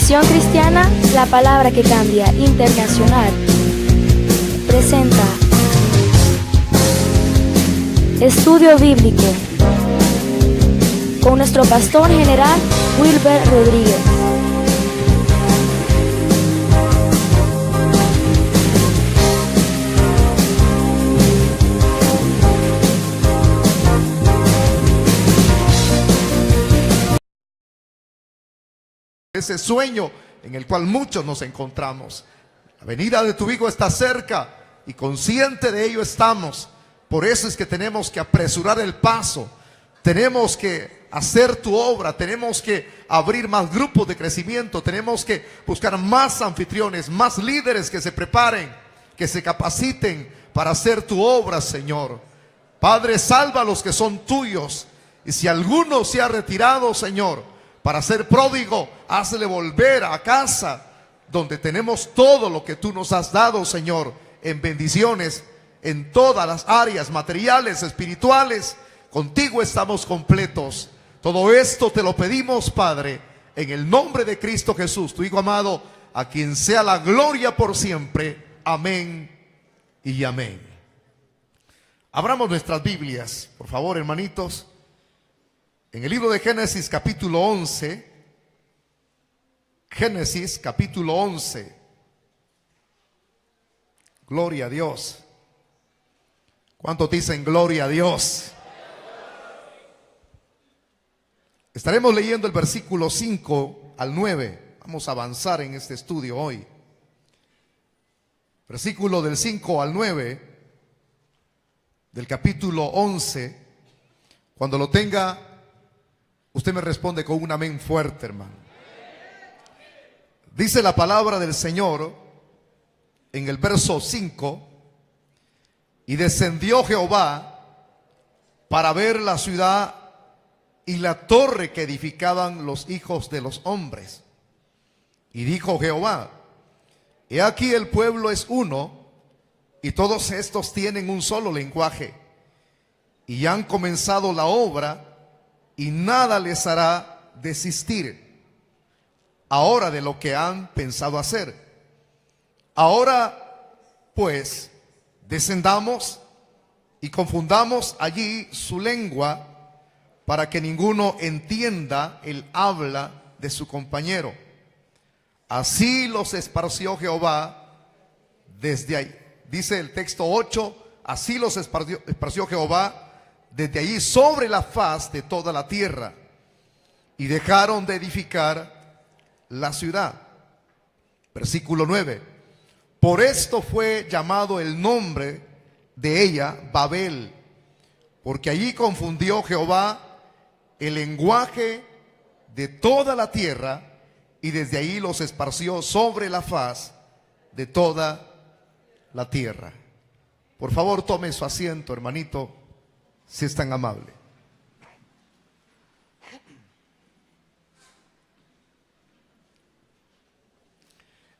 Misión Cristiana, la palabra que cambia, internacional, presenta Estudio Bíblico con nuestro pastor general Wilber Rodríguez. Ese sueño en el cual muchos nos encontramos. La venida de tu Hijo está cerca y consciente de ello estamos. Por eso es que tenemos que apresurar el paso. Tenemos que hacer tu obra. Tenemos que abrir más grupos de crecimiento. Tenemos que buscar más anfitriones, más líderes que se preparen, que se capaciten para hacer tu obra, Señor. Padre, salva a los que son tuyos. Y si alguno se ha retirado, Señor, para ser pródigo, hazle volver a casa, donde tenemos todo lo que tú nos has dado, Señor, en bendiciones, en todas las áreas materiales, espirituales. Contigo estamos completos. Todo esto te lo pedimos, Padre, en el nombre de Cristo Jesús, tu Hijo amado, a quien sea la gloria por siempre. Amén y amén. Abramos nuestras Biblias, por favor, hermanitos, en el libro de Génesis capítulo 11. Génesis capítulo 11. Gloria a Dios. ¿Cuántos dicen gloria a Dios? Estaremos leyendo el versículo 5 al 9. Vamos a avanzar en este estudio hoy. Versículo del 5 al 9 del capítulo 11. Cuando lo tenga, usted me responde con un amén fuerte, hermano. Dice la palabra del Señor en el verso 5: y descendió Jehová para ver la ciudad y la torre que edificaban los hijos de los hombres. Y dijo Jehová: he aquí el pueblo es uno, y todos estos tienen un solo lenguaje, y han comenzado la obra, y nada les hará desistir ahora de lo que han pensado hacer. Ahora pues descendamos y confundamos allí su lengua, para que ninguno entienda el habla de su compañero. Así los esparció Jehová desde ahí. Dice el texto 8: así los esparció Jehová desde allí sobre la faz de toda la tierra, y dejaron de edificar la ciudad. Versículo 9: por esto fue llamado el nombre de ella Babel, porque allí confundió Jehová el lenguaje de toda la tierra, y desde ahí los esparció sobre la faz de toda la tierra. Por favor, tome su asiento, hermanito, si es tan amable.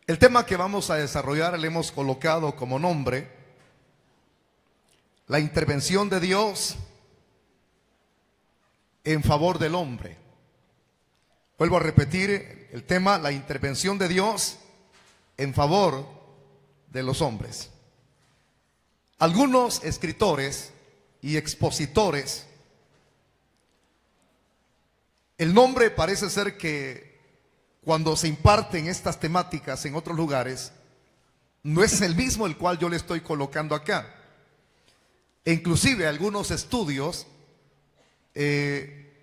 El tema que vamos a desarrollar le hemos colocado como nombre: la intervención de Dios en favor del hombre. Vuelvo a repetir el tema: la intervención de Dios en favor de los hombres. Algunos escritores y expositores, el nombre parece ser que cuando se imparten estas temáticas en otros lugares, no es el mismo el cual yo le estoy colocando acá. E inclusive algunos estudios,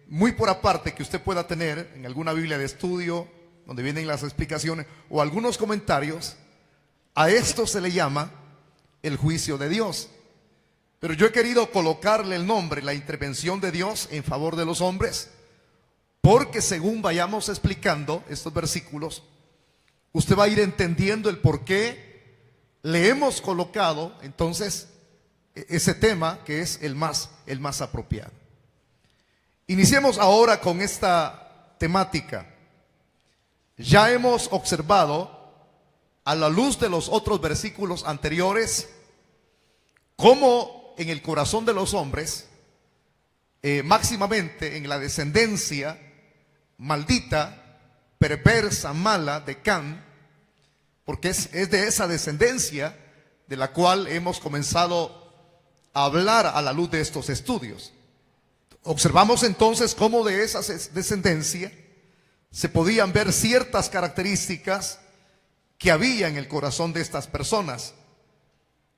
muy por aparte, que usted pueda tener en alguna Biblia de estudio, donde vienen las explicaciones o algunos comentarios, a esto se le llama el juicio de Dios. Pero yo he querido colocarle el nombre, la intervención de Dios en favor de los hombres, porque según vayamos explicando estos versículos, usted va a ir entendiendo el por qué le hemos colocado entonces ese tema que es el más apropiado. Iniciemos ahora con esta temática. Ya hemos observado, a la luz de los otros versículos anteriores, cómo en el corazón de los hombres, máximamente en la descendencia maldita, perversa, mala de Can, porque es de esa descendencia de la cual hemos comenzado a hablar a la luz de estos estudios. Observamos entonces cómo de esa descendencia se podían ver ciertas características que había en el corazón de estas personas.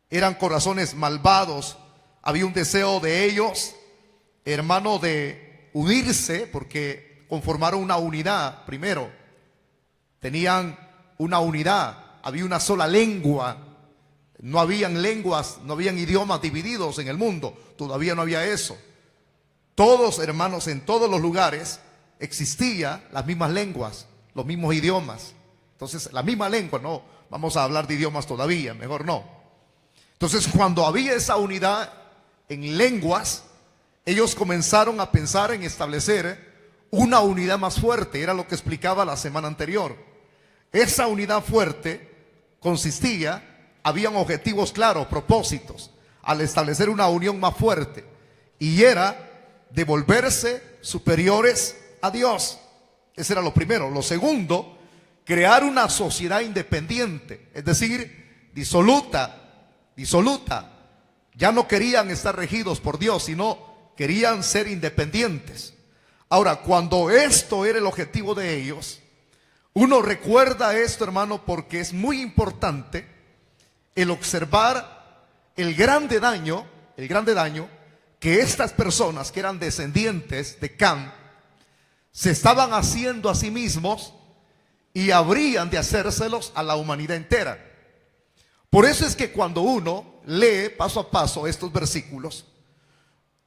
Eran corazones malvados, había un deseo de ellos, hermano, de unirse, porque conformaron una unidad primero. Tenían una unidad, había una sola lengua. No habían lenguas, no habían idiomas divididos en el mundo. Todavía no había eso. Todos, hermanos, en todos los lugares existían las mismas lenguas, los mismos idiomas. Entonces, la misma lengua, no vamos a hablar de idiomas todavía, mejor no. Entonces, cuando había esa unidad en lenguas, ellos comenzaron a pensar en establecer una unidad más fuerte. Era lo que explicaba la semana anterior. Esa unidad fuerte consistía, habían objetivos claros, propósitos, al establecer una unión más fuerte, y era de volverse superiores a Dios. Ese era lo primero. Lo segundo, crear una sociedad independiente, es decir, disoluta. Ya no querían estar regidos por Dios, sino querían ser independientes. Ahora, cuando esto era el objetivo de ellos, uno recuerda esto, hermano, porque es muy importante el observar el grande daño que estas personas que eran descendientes de Can se estaban haciendo a sí mismos y habrían de hacérselos a la humanidad entera. Por eso es que cuando uno lee paso a paso estos versículos,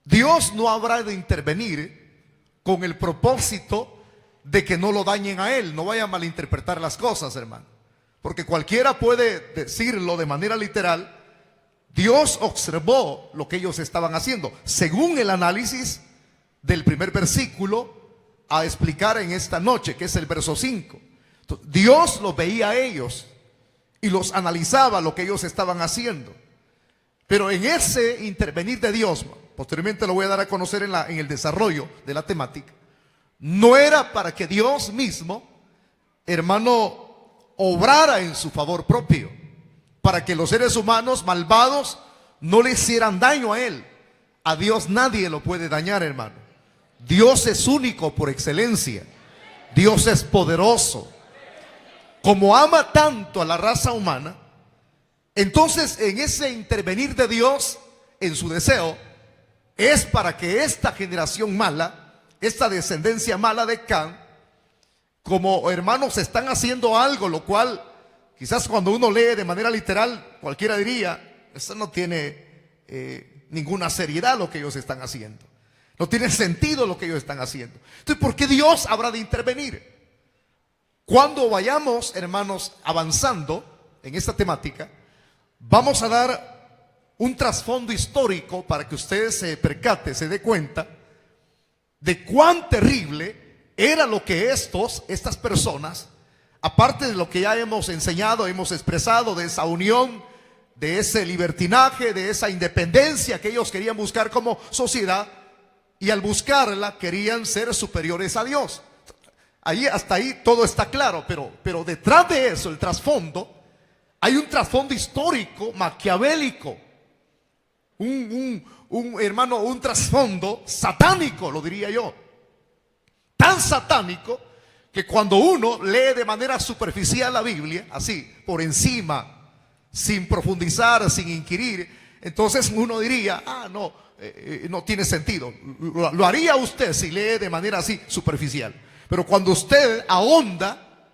Dios no habrá de intervenir con el propósito de que no lo dañen a él. No vaya a malinterpretar las cosas, hermano, porque cualquiera puede decirlo de manera literal. Dios observó lo que ellos estaban haciendo, según el análisis del primer versículo a explicar en esta noche, que es el verso 5. Entonces, Dios los veía a ellos y los analizaba lo que ellos estaban haciendo. Pero en ese intervenir de Dios, posteriormente lo voy a dar a conocer en el desarrollo de la temática, no era para que Dios mismo, hermano, obrara en su favor propio, para que los seres humanos malvados no le hicieran daño a él. A Dios nadie lo puede dañar, hermano. Dios es único por excelencia. Dios es poderoso. Como ama tanto a la raza humana, entonces en ese intervenir de Dios en su deseo, es para que esta generación mala, esta descendencia mala de Can, como hermanos están haciendo algo, lo cual quizás cuando uno lee de manera literal, cualquiera diría, eso no tiene ninguna seriedad lo que ellos están haciendo. No tiene sentido lo que ellos están haciendo. Entonces, ¿por qué Dios habrá de intervenir? Cuando vayamos, hermanos, avanzando en esta temática, vamos a dar un trasfondo histórico para que ustedes se percate, se dé cuenta de cuán terrible era lo que estas personas, aparte de lo que ya hemos enseñado, hemos expresado, de esa unión, de ese libertinaje, de esa independencia que ellos querían buscar como sociedad, y al buscarla querían ser superiores a Dios. Hasta ahí todo está claro, pero detrás de eso, el trasfondo, hay un trasfondo histórico, maquiavélico, un trasfondo satánico, lo diría yo. Tan satánico que cuando uno lee de manera superficial la Biblia, así, por encima, sin profundizar, sin inquirir, entonces uno diría, no tiene sentido. Lo haría usted si lee de manera así superficial. Pero cuando usted ahonda,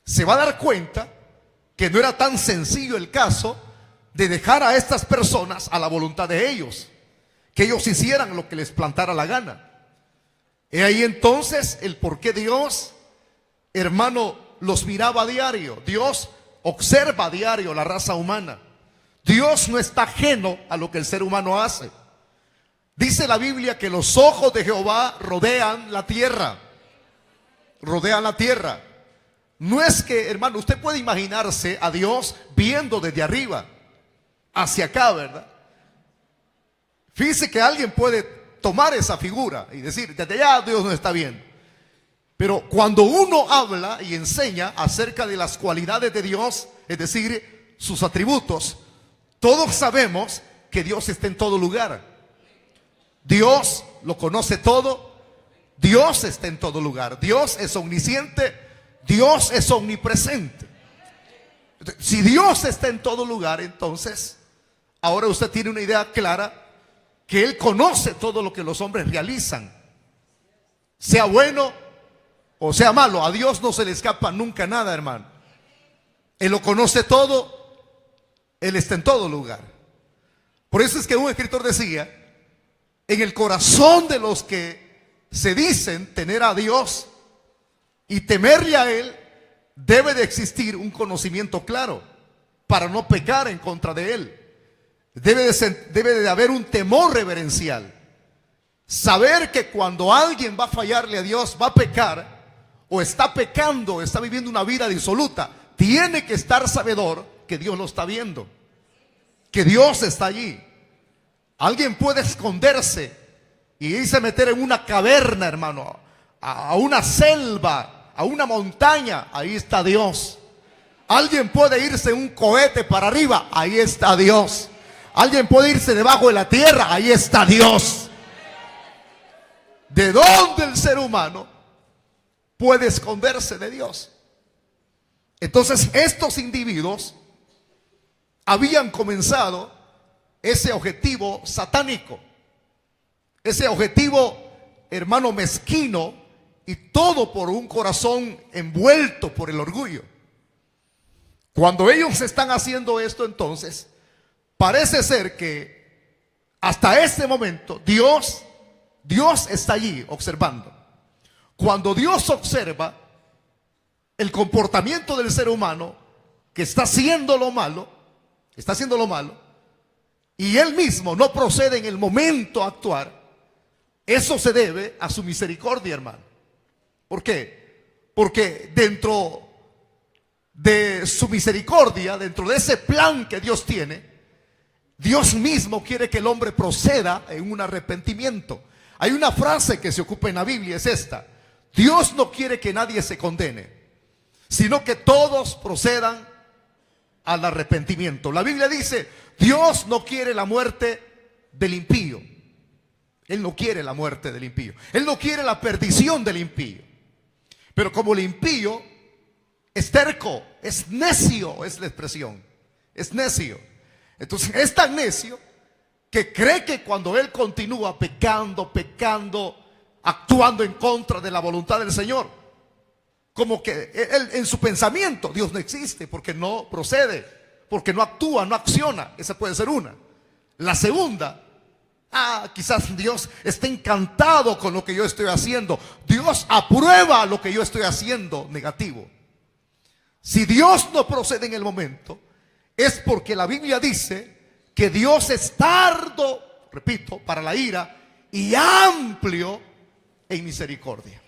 se va a dar cuenta que no era tan sencillo el caso de dejar a estas personas a la voluntad de ellos, que ellos hicieran lo que les plantara la gana. He ahí entonces el por qué Dios, hermano, los miraba a diario. Dios observa a diario la raza humana. Dios no está ajeno a lo que el ser humano hace. Dice la Biblia que los ojos de Jehová rodean la tierra. Rodean la tierra. No es que, hermano, usted puede imaginarse a Dios viendo desde arriba hacia acá, ¿verdad? Fíjese que alguien puede tomar esa figura y decir, desde allá Dios nos está viendo. Pero cuando uno habla y enseña acerca de las cualidades de Dios, es decir, sus atributos, todos sabemos que Dios está en todo lugar. Dios lo conoce todo. Dios está en todo lugar. Dios es omnisciente. Dios es omnipresente. Si Dios está en todo lugar, entonces ahora usted tiene una idea clara que Él conoce todo lo que los hombres realizan, sea bueno o sea malo. A Dios no se le escapa nunca nada, hermano. Él lo conoce todo. Él está en todo lugar. Por eso es que un escritor decía: en el corazón de los que se dicen tener a Dios y temerle a Él, debe de existir un conocimiento claro para no pecar en contra de Él. Debe de haber un temor reverencial. Saber que cuando alguien va a fallarle a Dios, va a pecar, o está pecando, está viviendo una vida disoluta, tiene que estar sabedor que Dios lo está viendo, que Dios está allí. Alguien puede esconderse y irse a meter en una caverna, hermano, a una selva, a una montaña. Ahí está Dios. Alguien puede irse en un cohete para arriba. Ahí está Dios. Alguien puede irse debajo de la tierra. Ahí está Dios. ¿De dónde el ser humano puede esconderse de Dios? Entonces estos individuos habían comenzado ese objetivo satánico, ese objetivo, hermano, mezquino, y todo por un corazón envuelto por el orgullo. Cuando ellos están haciendo esto, entonces parece ser que hasta este momento Dios está allí observando. Cuando Dios observa el comportamiento del ser humano que está haciendo lo malo, y él mismo no procede en el momento a actuar, eso se debe a su misericordia, hermano. ¿Por qué? Porque dentro de su misericordia, dentro de ese plan que Dios tiene, Dios mismo quiere que el hombre proceda en un arrepentimiento. Hay una frase que se ocupa en la Biblia, es esta: Dios no quiere que nadie se condene, sino que todos procedan al arrepentimiento. La Biblia dice: Dios no quiere la muerte del impío. Él no quiere la muerte del impío. Él no quiere la perdición del impío. Pero como el impío es terco, es necio, es la expresión, es necio. Entonces es tan necio que cree que cuando él continúa pecando, actuando en contra de la voluntad del Señor, como que él, en su pensamiento, Dios no existe, porque no procede, porque no actúa, no acciona. Esa puede ser una. La segunda: quizás Dios está encantado con lo que yo estoy haciendo. Dios aprueba lo que yo estoy haciendo negativo. Si Dios no procede en el momento, es porque la Biblia dice que Dios es tardo, repito, para la ira, y amplio en misericordia.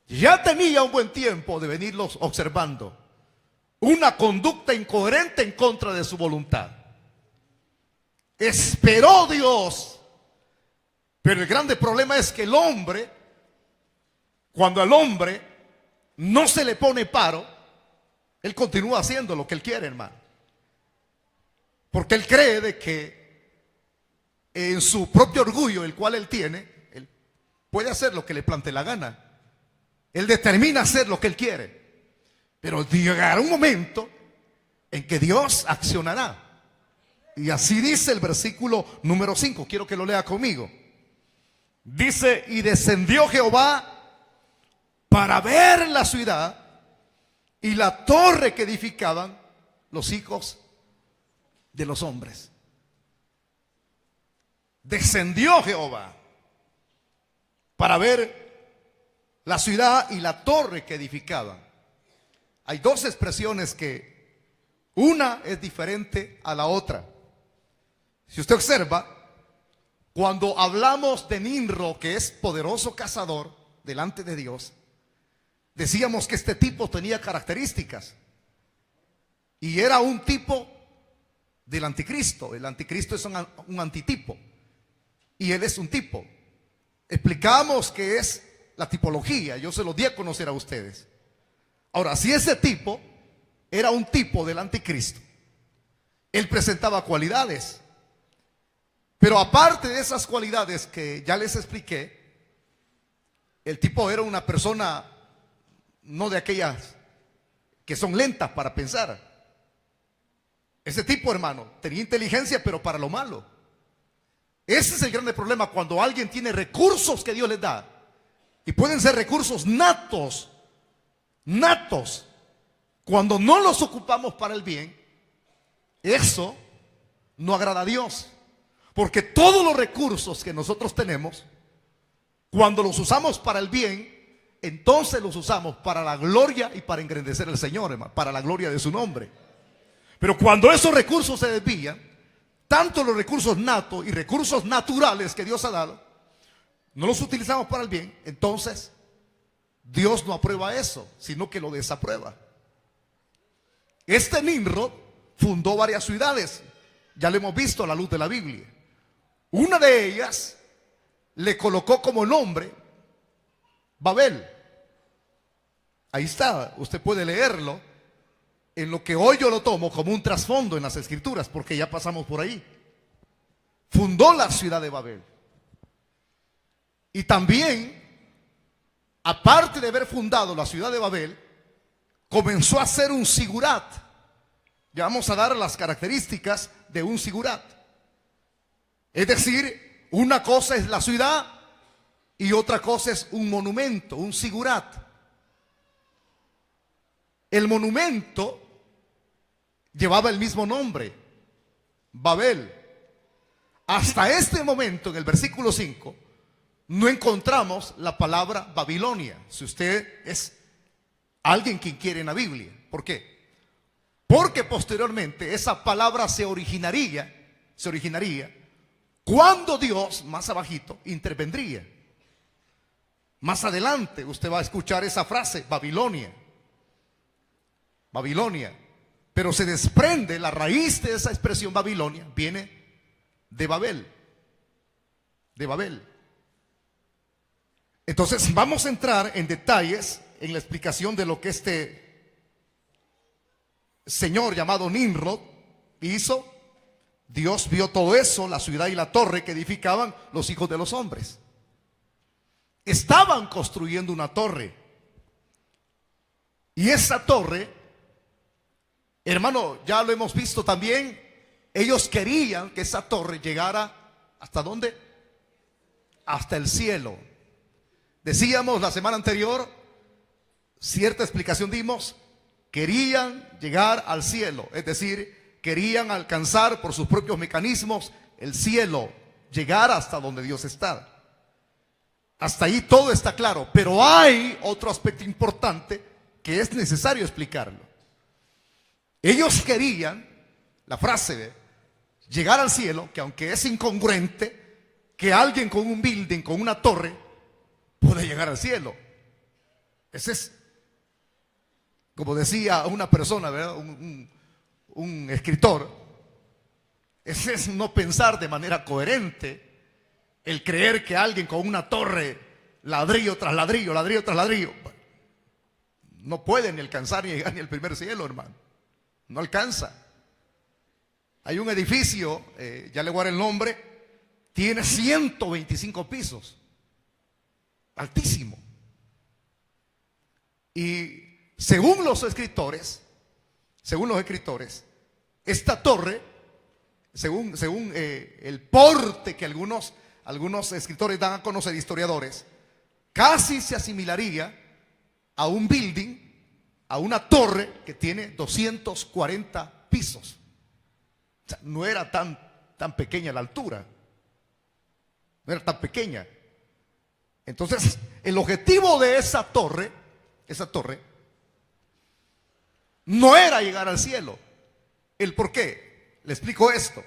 Ya tenía un buen tiempo de venirlos observando una conducta incoherente en contra de su voluntad. Esperó Dios, pero el grande problema es que el hombre, cuando al hombre no se le pone paro, él continúa haciendo lo que él quiere, hermano. Porque él cree de que en su propio orgullo, el cual él tiene, él puede hacer lo que le plante la gana. Él determina hacer lo que él quiere. Pero llegará un momento en que Dios accionará. Y así dice el versículo número 5. Quiero que lo lea conmigo. Dice: y descendió Jehová para ver la ciudad y la torre que edificaban los hijos de los hombres. Descendió Jehová para ver la ciudad y la torre que edificaban. Hay dos expresiones que una es diferente a la otra. Si usted observa, cuando hablamos de Nimrod, que es poderoso cazador delante de Dios, decíamos que este tipo tenía características y era un tipo del anticristo. El anticristo es un antitipo y él es un tipo. Explicamos que es la tipología, yo se los di a conocer a ustedes. Ahora, si ese tipo era un tipo del anticristo, él presentaba cualidades, pero aparte de esas cualidades que ya les expliqué, el tipo era una persona no de aquellas que son lentas para pensar. Ese tipo, hermano, tenía inteligencia, pero para lo malo. Ese es el grande problema cuando alguien tiene recursos que Dios les da, y pueden ser recursos natos, cuando no los ocupamos para el bien, eso no agrada a Dios. Porque todos los recursos que nosotros tenemos, cuando los usamos para el bien, entonces los usamos para la gloria y para engrandecer al Señor, hermano, para la gloria de su nombre. Pero cuando esos recursos se desvían, tanto los recursos natos y recursos naturales que Dios ha dado, no los utilizamos para el bien, entonces Dios no aprueba eso, sino que lo desaprueba. Este Nimrod fundó varias ciudades, ya lo hemos visto a la luz de la Biblia. Una de ellas le colocó como nombre Babel. Ahí está, usted puede leerlo en lo que hoy yo lo tomo como un trasfondo en las Escrituras, porque ya pasamos por ahí. Fundó la ciudad de Babel. Y también, aparte de haber fundado la ciudad de Babel, comenzó a hacer un sigurat. Ya vamos a dar las características de un sigurat. Es decir, una cosa es la ciudad y otra cosa es un monumento, un sigurat. El monumento llevaba el mismo nombre, Babel. Hasta este momento, en el versículo 5, no encontramos la palabra Babilonia. Si usted es alguien que quiere en la Biblia. ¿Por qué? Porque posteriormente esa palabra se originaría cuando Dios, más abajito, intervendría. Más adelante usted va a escuchar esa frase, Babilonia. Babilonia. Pero se desprende, la raíz de esa expresión Babilonia viene de Babel. De Babel. Entonces vamos a entrar en detalles en la explicación de lo que este señor llamado Nimrod hizo. Dios vio todo eso, la ciudad y la torre que edificaban los hijos de los hombres. Estaban construyendo una torre. Y esa torre, hermano, ya lo hemos visto también, ellos querían que esa torre llegara ¿hasta dónde? Hasta el cielo. Decíamos la semana anterior, cierta explicación dimos, querían llegar al cielo, es decir, querían alcanzar por sus propios mecanismos el cielo, llegar hasta donde Dios está. Hasta ahí todo está claro, pero hay otro aspecto importante que es necesario explicarlo. Ellos querían, la frase, llegar al cielo, que aunque es incongruente, que alguien con un building, con una torre, puede llegar al cielo. Ese es, como decía una persona, ¿verdad? Un escritor, ese es no pensar de manera coherente, el creer que alguien con una torre, ladrillo tras ladrillo, ladrillo tras ladrillo, no puede ni alcanzar ni llegar ni al primer cielo, hermano. No alcanza. Hay un edificio, ya le voy a dar el nombre, tiene 125 pisos. Altísimo. Y según los escritores, esta torre, según el porte que algunos escritores dan a conocer, historiadores, casi se asimilaría a un building, a una torre que tiene 240 pisos. O sea, no era tan pequeña la altura. No era tan pequeña. Entonces, el objetivo de esa torre, no era llegar al cielo. ¿El por qué? Le explico esto.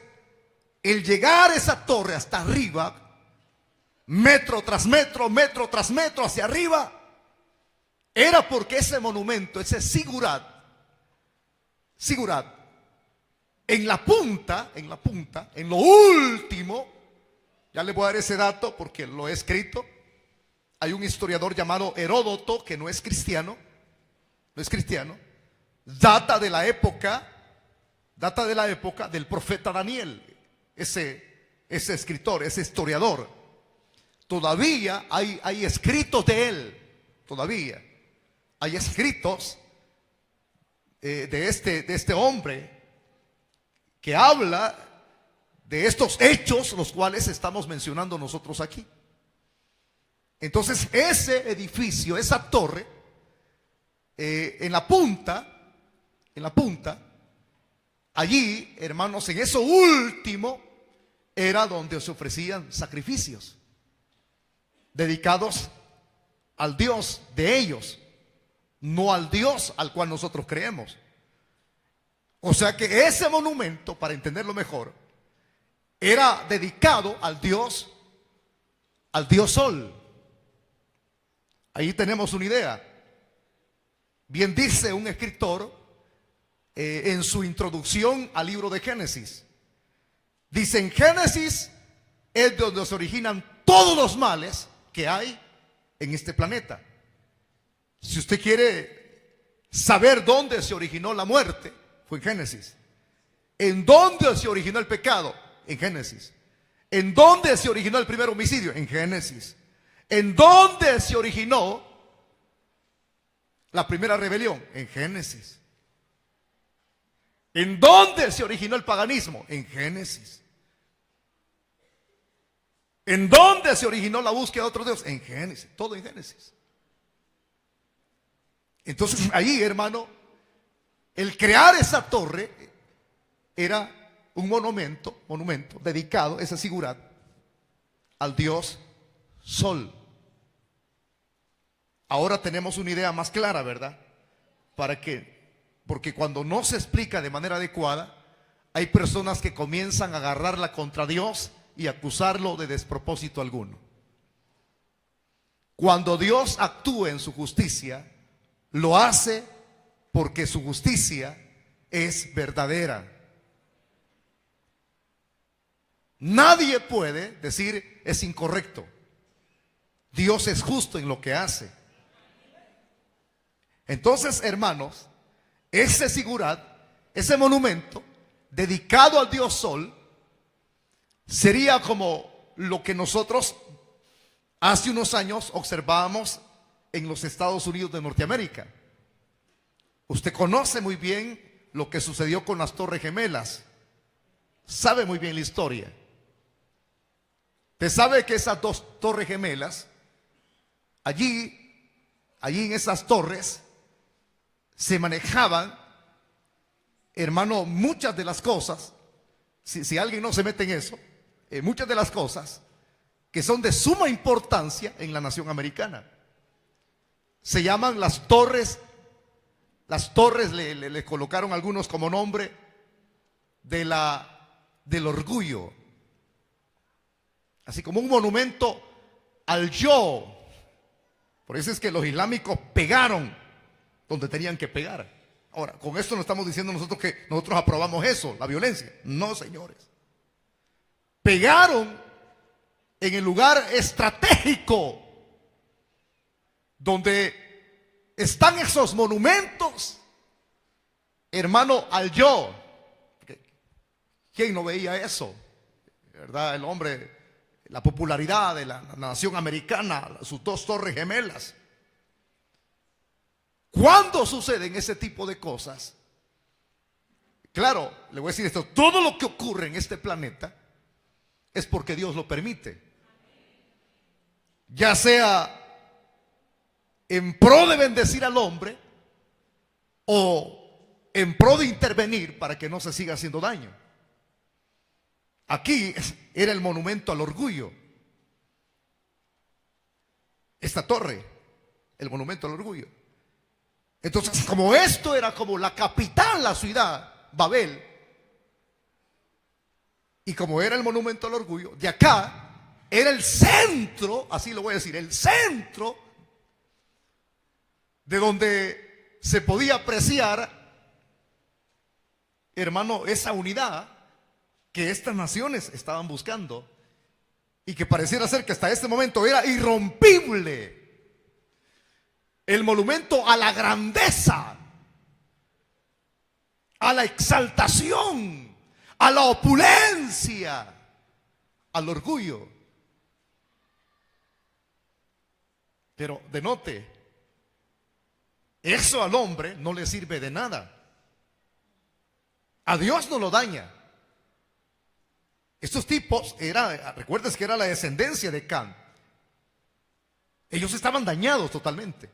El llegar a esa torre hasta arriba, metro tras metro, metro tras metro hacia arriba, era porque ese monumento, ese sigurat, en la punta, en lo último, ya le voy a dar ese dato porque lo he escrito, hay un historiador llamado Heródoto, que no es cristiano, data de la época del profeta Daniel, ese escritor, ese historiador. Todavía hay escritos de él, todavía hay escritos de este hombre que habla de estos hechos, los cuales estamos mencionando nosotros aquí. Entonces ese edificio, esa torre, en la punta, allí, hermanos, en eso último, era donde se ofrecían sacrificios dedicados al Dios de ellos, no al Dios al cual nosotros creemos. O sea que ese monumento, para entenderlo mejor, era dedicado al Dios Sol. Ahí tenemos una idea. Bien dice un escritor en su introducción al libro de Génesis. Dice: en Génesis es donde se originan todos los males que hay en este planeta. Si usted quiere saber dónde se originó la muerte, fue en Génesis. ¿En dónde se originó el pecado? En Génesis. ¿En dónde se originó el primer homicidio? En Génesis. ¿En dónde se originó la primera rebelión? En Génesis. ¿En dónde se originó el paganismo? En Génesis. ¿En dónde se originó la búsqueda de otro Dios? En Génesis. Todo en Génesis. Entonces ahí, hermano, el crear esa torre era un monumento dedicado, esa figura, al Dios Sol. Ahora tenemos una idea más clara, ¿verdad? Porque cuando no se explica de manera adecuada, hay personas que comienzan a agarrarla contra Dios y acusarlo de despropósito alguno. Cuando Dios actúa en su justicia, lo hace porque su justicia es verdadera. Nadie puede decir es incorrecto. Dios es justo en lo que hace. Entonces, hermanos, ese sigurat, ese monumento dedicado al Dios Sol, sería como lo que nosotros hace unos años observábamos en los Estados Unidos de Norteamérica. Usted conoce muy bien lo que sucedió con las Torres Gemelas. Sabe muy bien la historia. Usted sabe que esas dos Torres Gemelas, allí en esas torres, se manejaban, hermano, muchas de las cosas, si alguien no se mete en eso, muchas de las cosas que son de suma importancia en la nación americana. Se llaman las torres. Las torres le colocaron algunos como nombre del orgullo. Así como un monumento al yo. Por eso es que los islámicos pegaron donde tenían que pegar. Ahora, con esto no estamos diciendo nosotros que nosotros aprobamos eso, la violencia. No, señores. Pegaron en el lugar estratégico donde están esos monumentos, hermano, al yo. ¿Quién no veía eso? ¿Verdad? El hombre, la popularidad de la nación americana, sus dos torres gemelas. ¿Cuándo suceden ese tipo de cosas? Claro, le voy a decir esto: todo lo que ocurre en este planeta es porque Dios lo permite. Ya sea en pro de bendecir al hombre o en pro de intervenir para que no se siga haciendo daño. Aquí era el monumento al orgullo. Esta torre, el monumento al orgullo. Entonces, como esto era como la capital, la ciudad, Babel, y como era el monumento al orgullo, de acá era el centro, así lo voy a decir, el centro de donde se podía apreciar, hermano, esa unidad que estas naciones estaban buscando y que pareciera ser que hasta este momento era irrompible, el monumento a la grandeza, a la exaltación, a la opulencia, al orgullo. Pero denote, eso al hombre no le sirve de nada. A Dios no lo daña. Estos tipos, recuerdes que era la descendencia de Can. Ellos estaban dañados totalmente.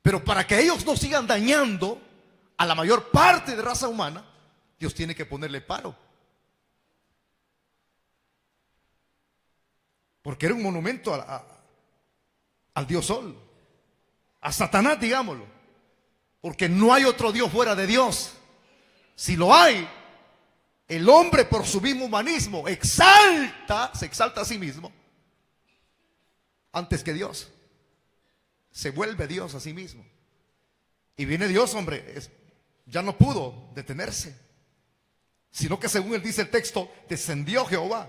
Pero para que ellos no sigan dañando a la mayor parte de raza humana, Dios tiene que ponerle paro. Porque era un monumento al Dios Sol, a Satanás, digámoslo. Porque no hay otro Dios fuera de Dios. Si lo hay, el hombre por su mismo humanismo se exalta a sí mismo antes que Dios. Se vuelve Dios a sí mismo. Y viene Dios, hombre, ya no pudo detenerse, sino que según él dice el texto, descendió Jehová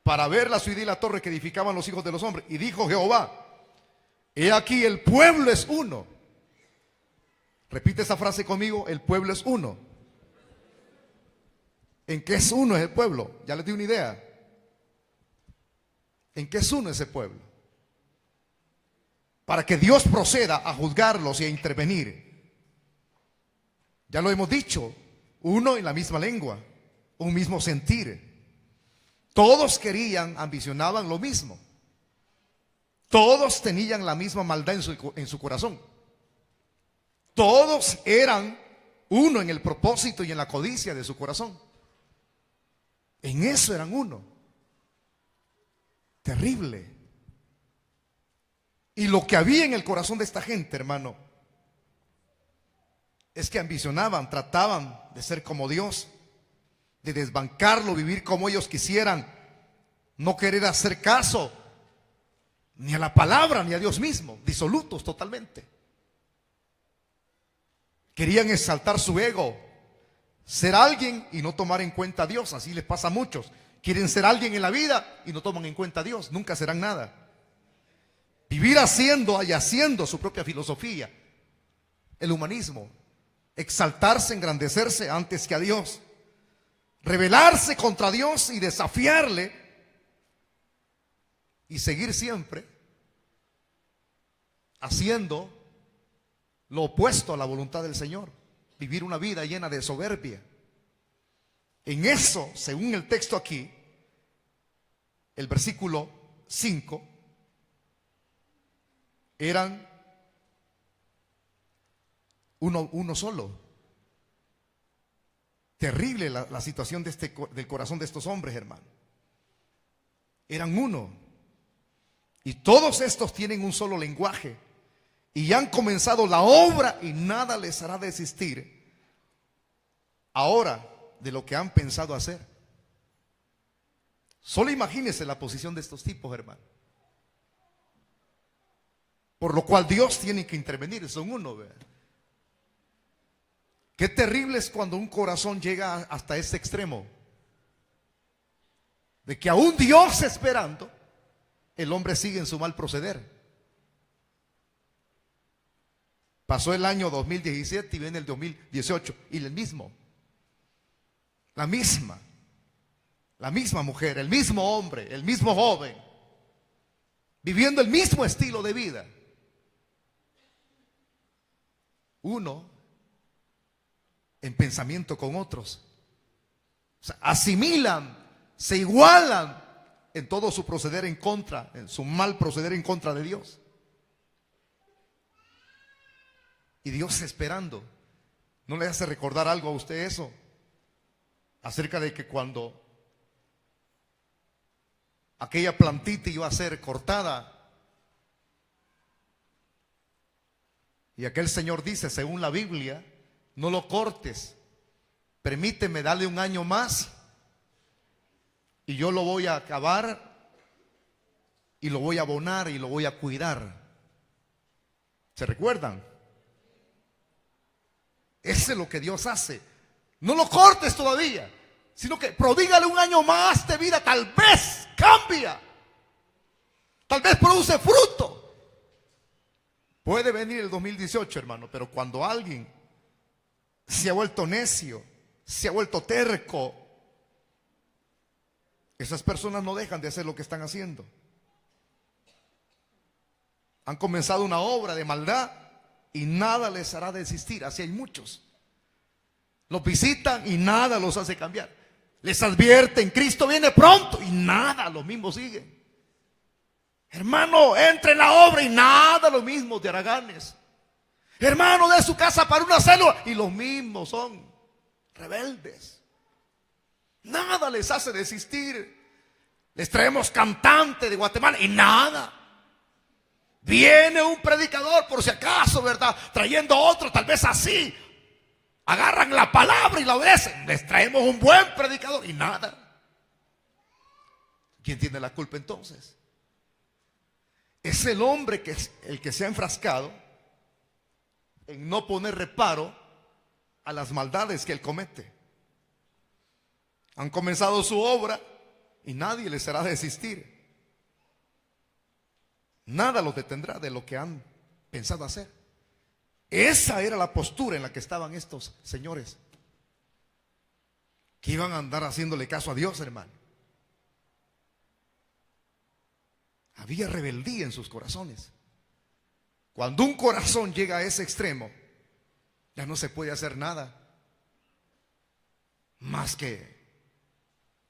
para ver la ciudad y la torre que edificaban los hijos de los hombres. Y dijo Jehová: he aquí, el pueblo es uno. Repite esa frase conmigo: el pueblo es uno. ¿En qué es uno el pueblo? Ya les di una idea. ¿En qué es uno ese pueblo? Para que Dios proceda a juzgarlos y a intervenir. Ya lo hemos dicho, uno en la misma lengua, un mismo sentir. Todos ambicionaban lo mismo. Todos tenían la misma maldad en su corazón. Todos eran uno en el propósito y en la codicia de su corazón. En eso eran uno. Terrible. Y lo que había en el corazón de esta gente, hermano, es que ambicionaban, trataban de ser como Dios, de desbancarlo, vivir como ellos quisieran, no querer hacer caso ni a la palabra ni a Dios mismo, disolutos totalmente. Querían exaltar su ego, ser alguien y no tomar en cuenta a Dios. Así les pasa a muchos. Quieren ser alguien en la vida y no toman en cuenta a Dios, nunca serán nada. Vivir haciendo y haciendo su propia filosofía, el humanismo, exaltarse, engrandecerse antes que a Dios, rebelarse contra Dios y desafiarle, y seguir siempre haciendo lo opuesto a la voluntad del Señor, vivir una vida llena de soberbia. En eso, según el texto aquí, el versículo 5, eran uno solo. Terrible la situación del corazón de estos hombres, hermano. Eran uno. Y todos estos tienen un solo lenguaje. Y han comenzado la obra y nada les hará desistir ahora de lo que han pensado hacer. Solo imagínense la posición de estos tipos, hermano. Por lo cual Dios tiene que intervenir, son uno, ¿verdad? Qué terrible es cuando un corazón llega hasta ese extremo, de que aún Dios esperando, el hombre sigue en su mal proceder. Pasó el año 2017 y viene el 2018 y la misma mujer, el mismo hombre, el mismo joven, viviendo el mismo estilo de vida. Uno en pensamiento con otros, o sea, asimilan, se igualan en todo su proceder en contra, en su mal proceder en contra de Dios. Y Dios esperando. ¿No le hace recordar algo a usted eso? Acerca de que cuando aquella plantita iba a ser cortada, y aquel Señor dice, según la Biblia, no lo cortes, permíteme darle un año más y yo lo voy a acabar y lo voy a abonar y lo voy a cuidar. ¿Se recuerdan? Eso es lo que Dios hace. No lo cortes todavía, sino que prodígale un año más de vida. Tal vez cambia, tal vez produce fruto. Puede venir el 2018, hermano, pero cuando alguien se ha vuelto necio, se ha vuelto terco, esas personas no dejan de hacer lo que están haciendo. Han comenzado una obra de maldad y nada les hará desistir. Así hay muchos. Los visitan y nada los hace cambiar. Les advierten, Cristo viene pronto, y nada, los mismos siguen. Hermano, entre en la obra y nada, los mismos de haraganes. Hermano, de su casa para una célula, y los mismos son rebeldes. Nada les hace desistir. Les traemos cantante de Guatemala y nada. Viene un predicador, por si acaso, ¿verdad? Trayendo otro, tal vez así. Agarran la palabra y la obedecen. Les traemos un buen predicador y nada. ¿Quién tiene la culpa entonces? Es el hombre que es el que se ha enfrascado en no poner reparo a las maldades que él comete. Han comenzado su obra y nadie les hará desistir. Nada los detendrá de lo que han pensado hacer. Esa era la postura en la que estaban estos señores, que iban a andar haciéndole caso a Dios, hermano. Había rebeldía en sus corazones. Cuando un corazón llega a ese extremo, ya no se puede hacer nada más que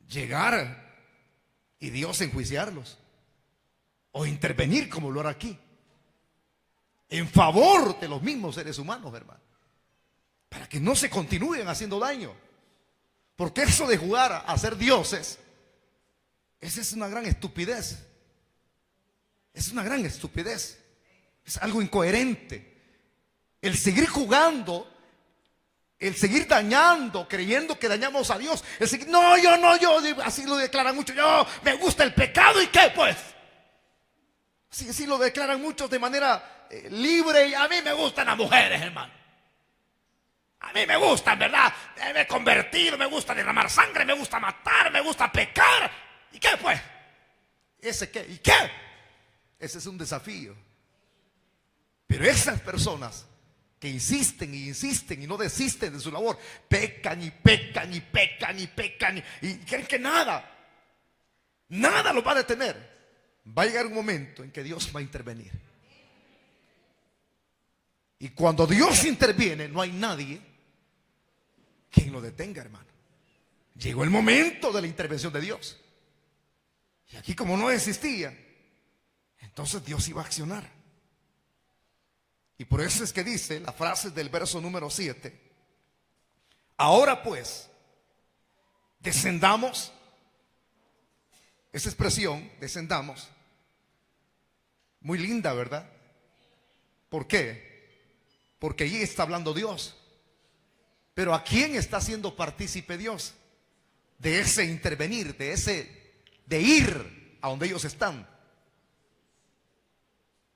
llegar y Dios enjuiciarlos o intervenir como lo hará aquí, en favor de los mismos seres humanos, hermano, para que no se continúen haciendo daño. Porque eso de jugar a ser dioses, esa es una gran estupidez. Es una gran estupidez. Es algo incoherente. El seguir jugando, el seguir dañando, creyendo que dañamos a Dios. El seguir, no, yo, así lo declaran muchos. Yo, me gusta el pecado, ¿y qué pues? Sí, lo declaran muchos de manera libre. Y a mí me gustan las mujeres, hermano. A mí me gustan, ¿verdad? Me he convertido, me gusta derramar sangre, me gusta matar, me gusta pecar. ¿Y qué pues? ¿Ese qué? ¿Y qué? Ese es un desafío. Pero esas personas que insisten y insisten y no desisten de su labor, pecan y pecan y pecan y pecan y creen que nada los va a detener. Va a llegar un momento en que Dios va a intervenir. Y cuando Dios interviene, no hay nadie quien lo detenga, hermano. Llegó el momento de la intervención de Dios. Y aquí, como no existía, entonces Dios iba a accionar. Y por eso es que dice la frase del verso número 7: ahora pues, descendamos. Esa expresión, descendamos, muy linda, ¿verdad? ¿Por qué? Porque allí está hablando Dios. Pero ¿a quién está haciendo partícipe Dios de ese intervenir, de ir a donde ellos están?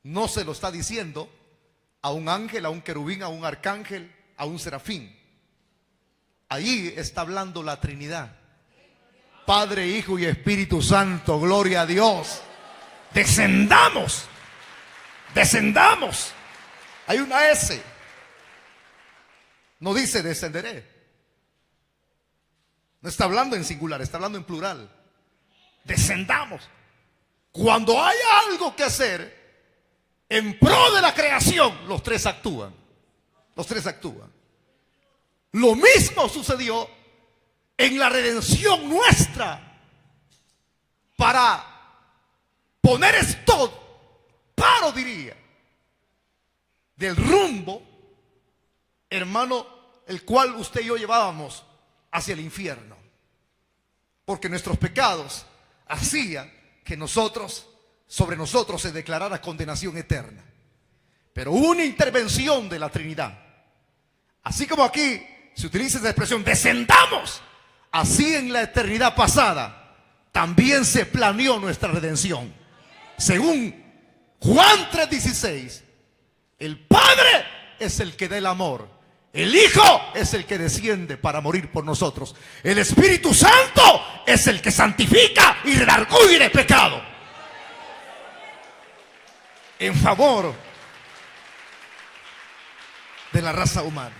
No se lo está diciendo a un ángel, a un querubín, a un arcángel, a un serafín. Ahí está hablando la Trinidad: Padre, Hijo y Espíritu Santo. Gloria a Dios. Descendamos. Descendamos. Hay una S. No dice descenderé. No está hablando en singular, está hablando en plural. Descendamos. Cuando hay algo que hacer en pro de la creación, los tres actúan. Los tres actúan. Lo mismo sucedió en la redención nuestra, para poner stop, paro diría, del rumbo, hermano, el cual usted y yo llevábamos hacia el infierno. Porque nuestros pecados hacían que sobre nosotros se declarara condenación eterna. Pero hubo una intervención de la Trinidad. Así como aquí se utiliza esa expresión, descendamos, así en la eternidad pasada también se planeó nuestra redención. Según Juan 3:16, el Padre es el que da el amor, El Hijo es el que desciende para morir por nosotros. El Espíritu Santo es el que santifica y redarguye el pecado en favor de la raza humana.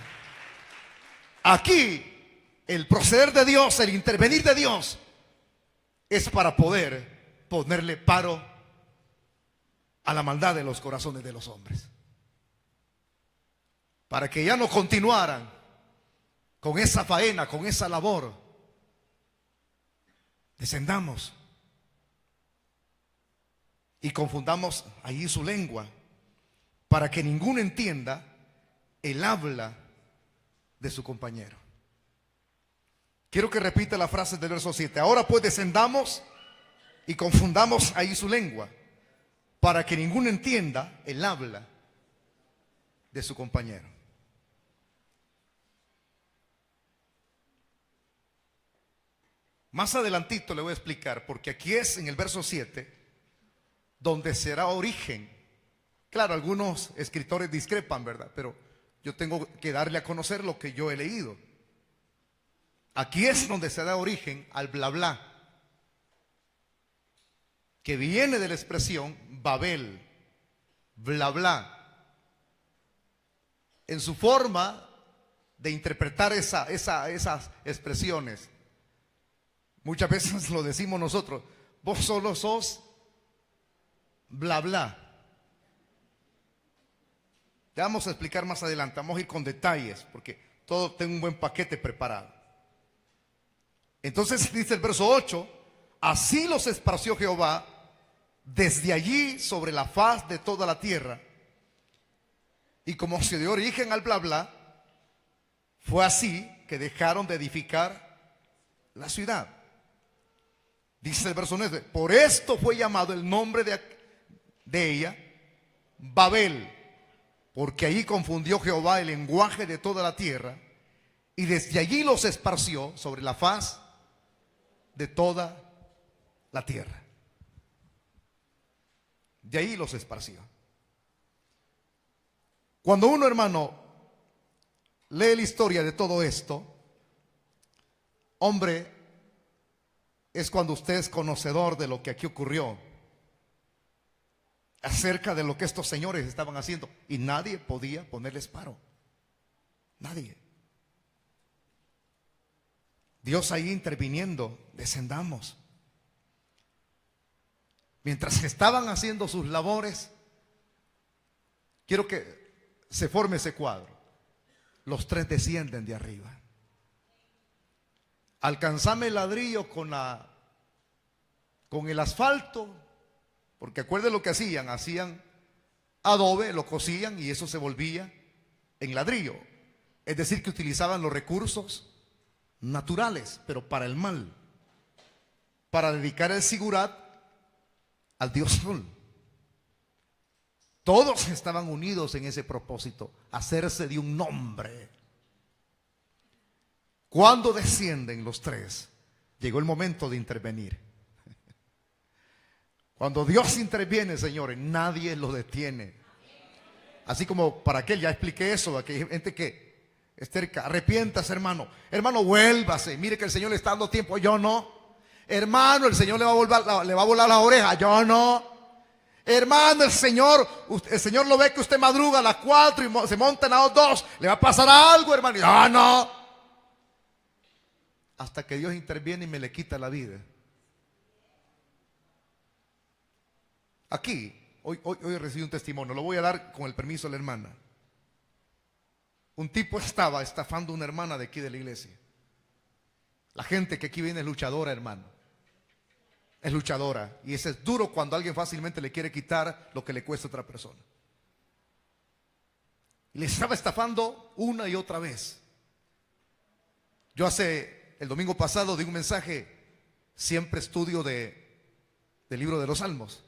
Aquí el proceder de Dios, el intervenir de Dios, es para poder ponerle paro a la maldad de los corazones de los hombres, para que ya no continuaran con esa faena, con esa labor. Descendamos y confundamos allí su lengua, para que ninguno entienda el habla de su compañero. Quiero que repita la frase del verso 7. Ahora pues descendamos y confundamos ahí su lengua, para que ninguno entienda el habla de su compañero. Más adelantito le voy a explicar, porque aquí es en el verso 7 donde será origen. Claro, algunos escritores discrepan, ¿verdad? Pero yo tengo que darle a conocer lo que yo he leído. Aquí es donde se da origen al bla bla, que viene de la expresión Babel, bla bla, en su forma de interpretar esas expresiones. Muchas veces lo decimos nosotros: vos solo sos bla bla. Ya vamos a explicar más adelante, vamos a ir con detalles, porque todo tengo un buen paquete preparado. Entonces dice el verso 8: así los esparció Jehová desde allí sobre la faz de toda la tierra. Y como se dio origen al bla bla, fue así que dejaron de edificar la ciudad. Dice el verso 9: por esto fue llamado el nombre de ella Babel, porque allí confundió Jehová el lenguaje de toda la tierra, y desde allí los esparció sobre la faz de toda la tierra. De ahí los esparció. Cuando uno, hermano, lee la historia de todo esto, hombre, es cuando usted es conocedor de lo que aquí ocurrió, acerca de lo que estos señores estaban haciendo, y nadie podía ponerles paro. Nadie. Dios ahí interviniendo: descendamos. Mientras estaban haciendo sus labores, quiero que se forme ese cuadro. Los tres descienden de arriba. Alcanzame el ladrillo con el asfalto, porque acuérdense lo que hacían adobe, lo cocían y eso se volvía en ladrillo. Es decir, que utilizaban los recursos naturales, pero para el mal, para dedicar el sigurat al dios Sol. Todos estaban unidos en ese propósito: hacerse de un nombre. Cuando descienden los tres, llegó el momento de intervenir. Cuando Dios interviene, señores, nadie lo detiene. Así como para aquel, ya expliqué eso, aquí hay gente que es terca: arrepiéntase, hermano. Hermano, vuélvase. Mire que el Señor le está dando tiempo. Yo no. Hermano, el Señor le va a volar la oreja. Yo no. Hermano, el Señor lo ve que usted madruga a las 4 y se monta en las 2. Le va a pasar algo, hermano. Yo no. Hasta que Dios interviene y me le quita la vida. Aquí, hoy recibí un testimonio, lo voy a dar con el permiso de la hermana. Un tipo estaba estafando a una hermana de aquí de la iglesia. La gente que aquí viene es luchadora, hermano. Es luchadora. Y ese es duro cuando alguien fácilmente le quiere quitar lo que le cuesta a otra persona. Y le estaba estafando una y otra vez. Yo el domingo pasado di un mensaje, siempre estudio del libro de los Salmos,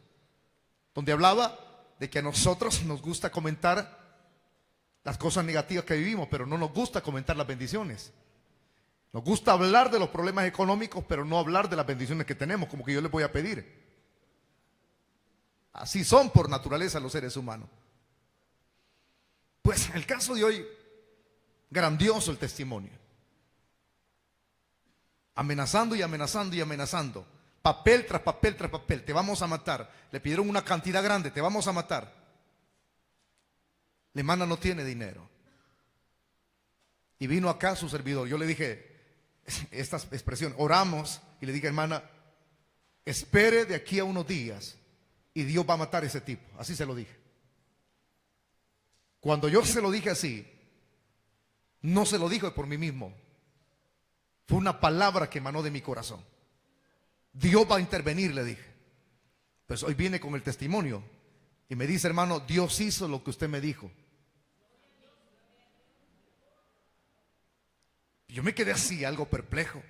donde hablaba de que a nosotros nos gusta comentar las cosas negativas que vivimos, pero no nos gusta comentar las bendiciones. Nos gusta hablar de los problemas económicos, pero no hablar de las bendiciones que tenemos, como que yo les voy a pedir. Así son por naturaleza los seres humanos. Pues el caso de hoy, Grandioso el testimonio. Amenazando y amenazando y amenazando. Papel tras papel tras papel. Te vamos a matar. Le pidieron una cantidad grande. Te vamos a matar. La hermana no tiene dinero. Y vino acá su servidor. Yo le dije esta expresión. Oramos y le dije, hermana, espere de aquí a unos días y Dios va a matar a ese tipo. Así se lo dije. Cuando yo se lo dije así, no se lo dijo por mí mismo. Fue una palabra que emanó de mi corazón. Dios va a intervenir, le dije. Pues hoy viene con el testimonio y me dice, hermano, Dios hizo lo que usted me dijo. Yo me quedé así, algo perplejo.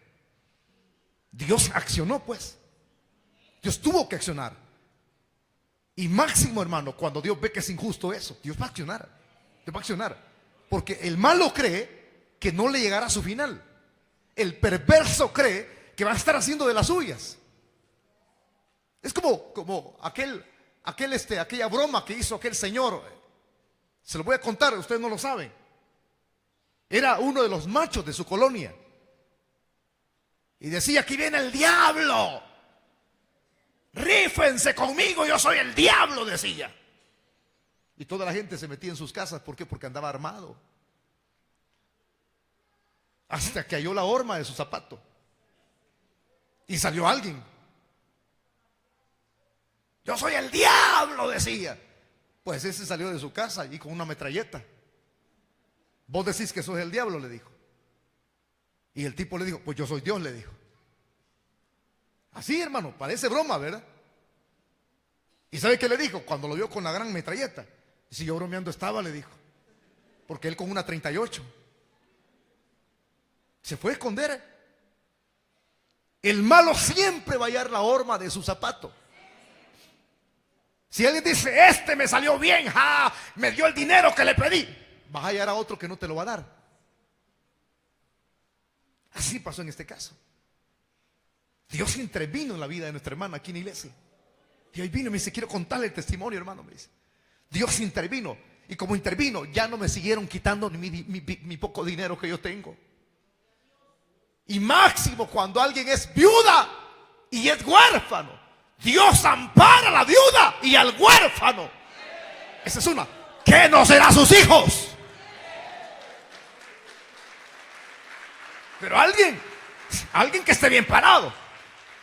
Dios accionó, pues. Dios tuvo que accionar. Y máximo, hermano, cuando Dios ve que es injusto eso, Dios va a accionar. Dios va a accionar. Porque el malo cree que no le llegará a su final. El perverso cree que va a estar haciendo de las suyas. Es como aquella broma que hizo aquel señor. Se lo voy a contar, ustedes no lo saben. Era uno de los machos de su colonia. Y decía, aquí viene el diablo. Rífense conmigo, yo soy el diablo, decía. Y toda la gente se metía en sus casas. ¿Por qué? Porque andaba armado. Hasta que halló la horma de su zapato. Y salió alguien. Yo soy el diablo, decía. Pues ese salió de su casa y con una metralleta. Vos decís que sos el diablo, le dijo. Y el tipo le dijo, pues yo soy Dios, le dijo. Así, hermano, parece broma, ¿verdad? ¿Y sabe qué le dijo? Cuando lo vio con la gran metralleta. Si yo bromeando estaba, le dijo. Porque él con una 38 se fue a esconder. El malo siempre va a hallar la horma de su zapato. Si alguien dice, este me salió bien, me dio el dinero que le pedí, vas a hallar a otro que no te lo va a dar. Así pasó en este caso. Dios intervino en la vida de nuestra hermana aquí en la iglesia. Y hoy vino y me dice, quiero contarle el testimonio, hermano. Me dice, Dios intervino. Y como intervino, ya no me siguieron quitando mi poco dinero que yo tengo. Y máximo cuando alguien es viuda y es huérfano, Dios ampara a la viuda y al huérfano. Esa es una. ¿Qué no será sus hijos? Pero alguien que esté bien parado.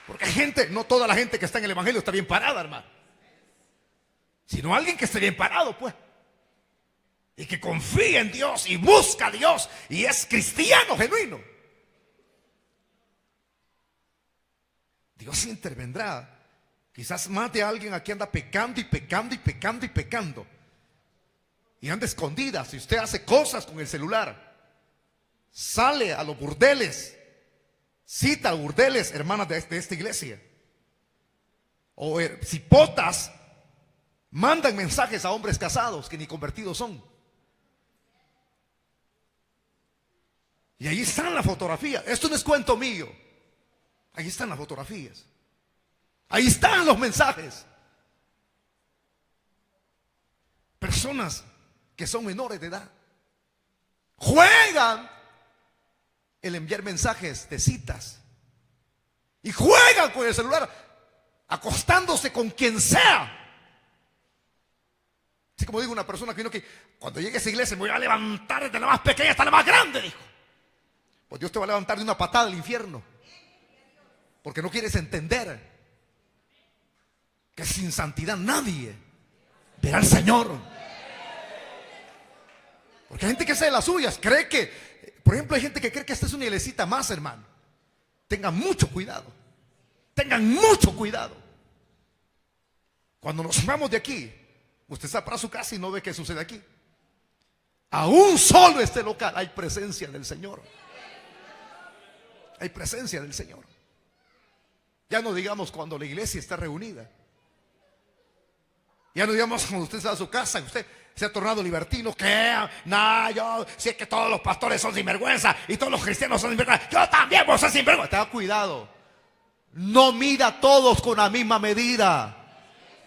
Porque hay gente, no toda la gente que está en el evangelio está bien parada, hermano. Sino alguien que esté bien parado, pues. Y que confía en Dios y busca a Dios y es cristiano genuino. Dios intervendrá. Quizás más de alguien aquí anda pecando y pecando y pecando y pecando. Y anda escondida. Si usted hace cosas con el celular, sale a los burdeles, cita a burdeles, hermanas de esta iglesia. O cipotas mandan mensajes a hombres casados que ni convertidos son. Y ahí están las fotografías. Esto no es cuento mío. Ahí están las fotografías. Ahí están los mensajes. Personas que son menores de edad juegan el enviar mensajes de citas. Y juegan con el celular, acostándose con quien sea. Así como digo una persona que vino que cuando llegue a esa iglesia me voy a levantar desde la más pequeña hasta la más grande, dijo. Pues Dios te va a levantar de una patada del infierno. Porque no quieres entender que sin santidad nadie verá al Señor. Porque hay gente que hace de las suyas, cree que, por ejemplo, hay gente que cree que esta es una iglesita más, hermano. Tengan mucho cuidado. Tengan mucho cuidado. Cuando nos vamos de aquí, usted está para su casa y no ve qué sucede aquí. Aún solo este local hay presencia del Señor. Hay presencia del Señor. Ya no digamos cuando la iglesia está reunida. Ya no digamos cuando usted está a su casa y usted se ha tornado libertino. Que yo sé que todos los pastores son sinvergüenza y todos los cristianos son sinvergüenza. Yo también voy a ser sinvergüenza. Tenga cuidado. No mida a todos con la misma medida.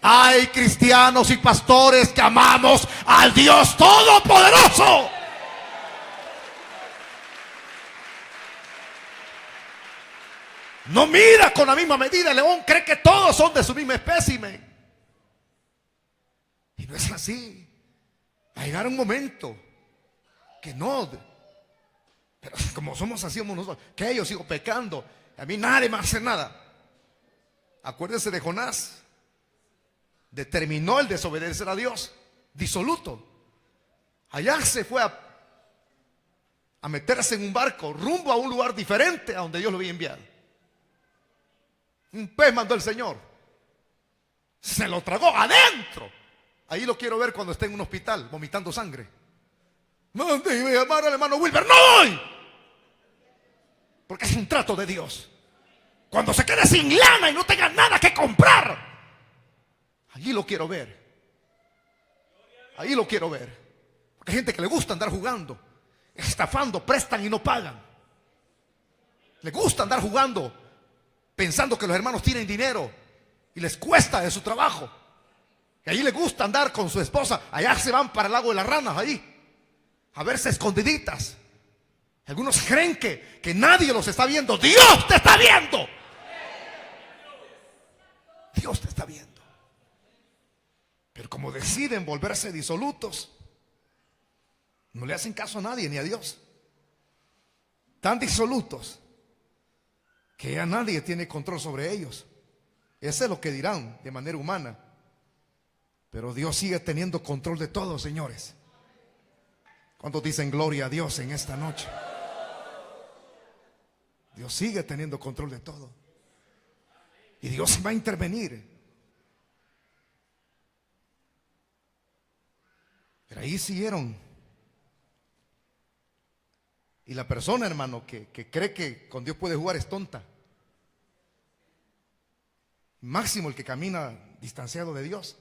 Hay cristianos y pastores que amamos al Dios Todopoderoso. No mira con la misma medida. El león cree que todos son de su misma espécimen. Y no es así. Va a llegar un momento que no. Pero como somos así, nosotros, que yo sigo pecando. A mí nadie me hace nada. Acuérdense de Jonás. Determinó el desobedecer a Dios. Disoluto. Allá se fue a meterse en un barco rumbo a un lugar diferente a donde Dios lo había enviado. Un pez mandó el Señor. Se lo tragó adentro. Ahí lo quiero ver cuando esté en un hospital vomitando sangre. Mande y voy a llamar al hermano Wilber. ¡No voy! Porque es un trato de Dios. Cuando se quede sin lana y no tenga nada que comprar, allí lo quiero ver. Ahí lo quiero ver. Porque hay gente que le gusta andar jugando, estafando, prestan y no pagan. Le gusta andar jugando, pensando que los hermanos tienen dinero y les cuesta de su trabajo. Y allí le gusta andar con su esposa. Allá se van para el lago de las ranas, ahí, a verse escondiditas. Algunos creen que nadie los está viendo. Dios te está viendo. Dios te está viendo. Pero como deciden volverse disolutos, no le hacen caso a nadie ni a Dios. Tan disolutos que ya nadie tiene control sobre ellos. Eso es lo que dirán de manera humana. Pero Dios sigue teniendo control de todo, señores. ¿Cuántos dicen gloria a Dios en esta noche? Dios sigue teniendo control de todo. Y Dios va a intervenir. Pero ahí siguieron. Y la persona, hermano, que cree que con Dios puede jugar es tonta. Máximo el que camina distanciado de Dios.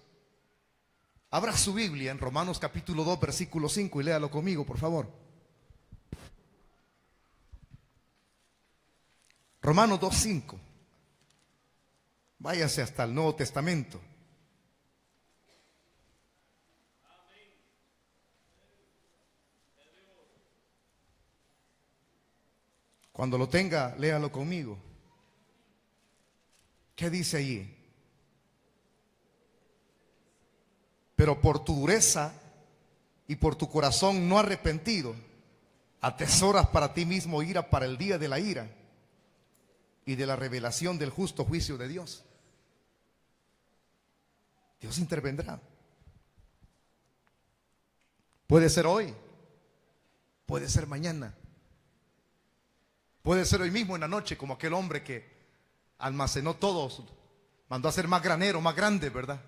Abra su Biblia en Romanos capítulo 2, versículo 5 y léalo conmigo, por favor. Romanos 2, 5. Váyase hasta el Nuevo Testamento. Cuando lo tenga, léalo conmigo. ¿Qué dice allí? Pero por tu dureza y por tu corazón no arrepentido, atesoras para ti mismo ira para el día de la ira y de la revelación del justo juicio de Dios. Dios intervendrá. Puede ser hoy, puede ser mañana, puede ser hoy mismo en la noche, como aquel hombre que almacenó todos, mandó a hacer más granero, más grande, ¿verdad?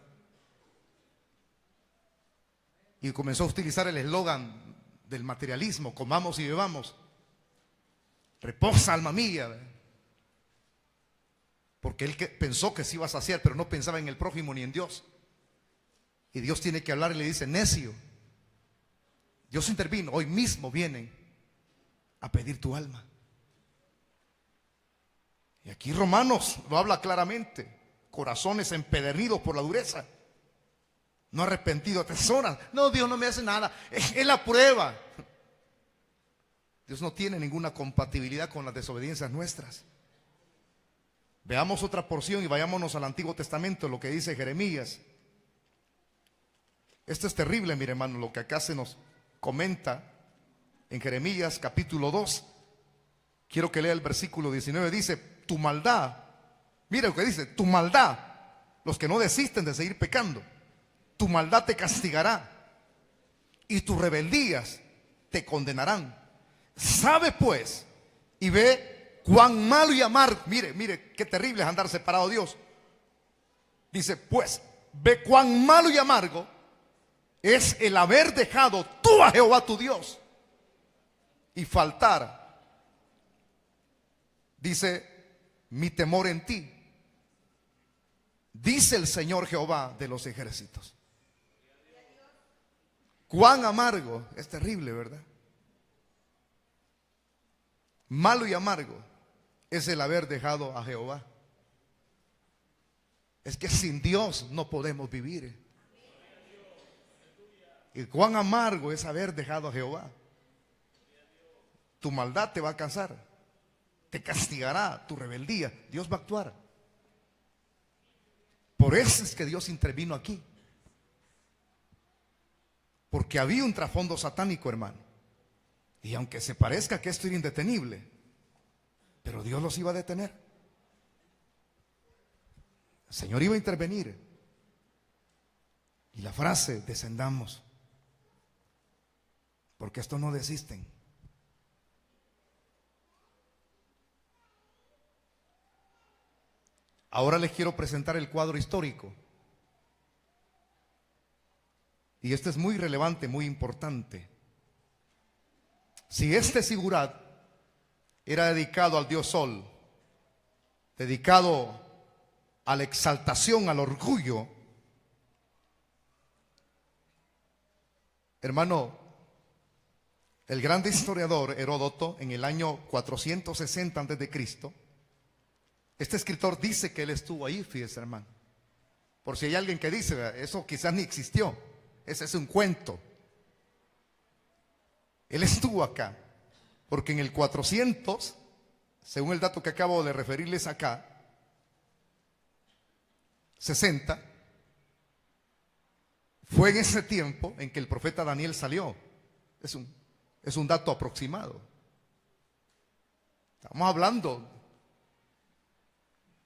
Y comenzó a utilizar el eslogan del materialismo: comamos y bebamos, reposa alma mía, ¿verdad? Porque él pensó que se iba a saciar, pero no pensaba en el prójimo ni en Dios. Y Dios tiene que hablar y le dice: necio. Dios intervino. Hoy mismo vienen a pedir tu alma. Y aquí Romanos lo habla claramente. Corazones empedernidos por la dureza, no arrepentido, atesoran. No, Dios no me hace nada. Es la prueba. Dios no tiene ninguna compatibilidad con las desobediencias nuestras. Veamos otra porción y vayámonos al Antiguo Testamento, lo que dice Jeremías. Esto es terrible, mire, hermano, lo que acá se nos comenta en Jeremías capítulo 2. Quiero que lea el versículo 19. Dice: tu maldad, mire lo que dice, tu maldad, los que no desisten de seguir pecando, tu maldad te castigará y tus rebeldías te condenarán. Sabe pues y ve cuán malo y amargo. Mire qué terrible es andar separado de Dios. Dice: pues ve cuán malo y amargo es el haber dejado tú a Jehová tu Dios y faltar, dice, mi temor en ti, dice el Señor Jehová de los ejércitos. Cuán amargo, es terrible, ¿verdad? Malo y amargo es el haber dejado a Jehová. Es que sin Dios no podemos vivir. Y cuán amargo es haber dejado a Jehová. Tu maldad te va a alcanzar te castigará tu rebeldía. Dios va a actuar. Por eso es que Dios intervino aquí. Porque había un trasfondo satánico, hermano. Y aunque se parezca que esto era indetenible, pero Dios los iba a detener. El Señor iba a intervenir. Y la frase, descendamos, porque estos no desisten. Ahora les quiero presentar el cuadro histórico. Y este es muy relevante, muy importante. Si este Sigurat era dedicado al dios Sol, dedicado a la exaltación, al orgullo, hermano, el grande historiador Heródoto, en el año 460 a.C., este escritor dice que él estuvo ahí, fíjese, hermano. Por si hay alguien que dice, eso quizás ni existió, ese es un cuento. Él estuvo acá, porque en el 400, según el dato que acabo de referirles acá, 60, fue en ese tiempo en que el profeta Daniel salió. Es un dato aproximado. Estamos hablando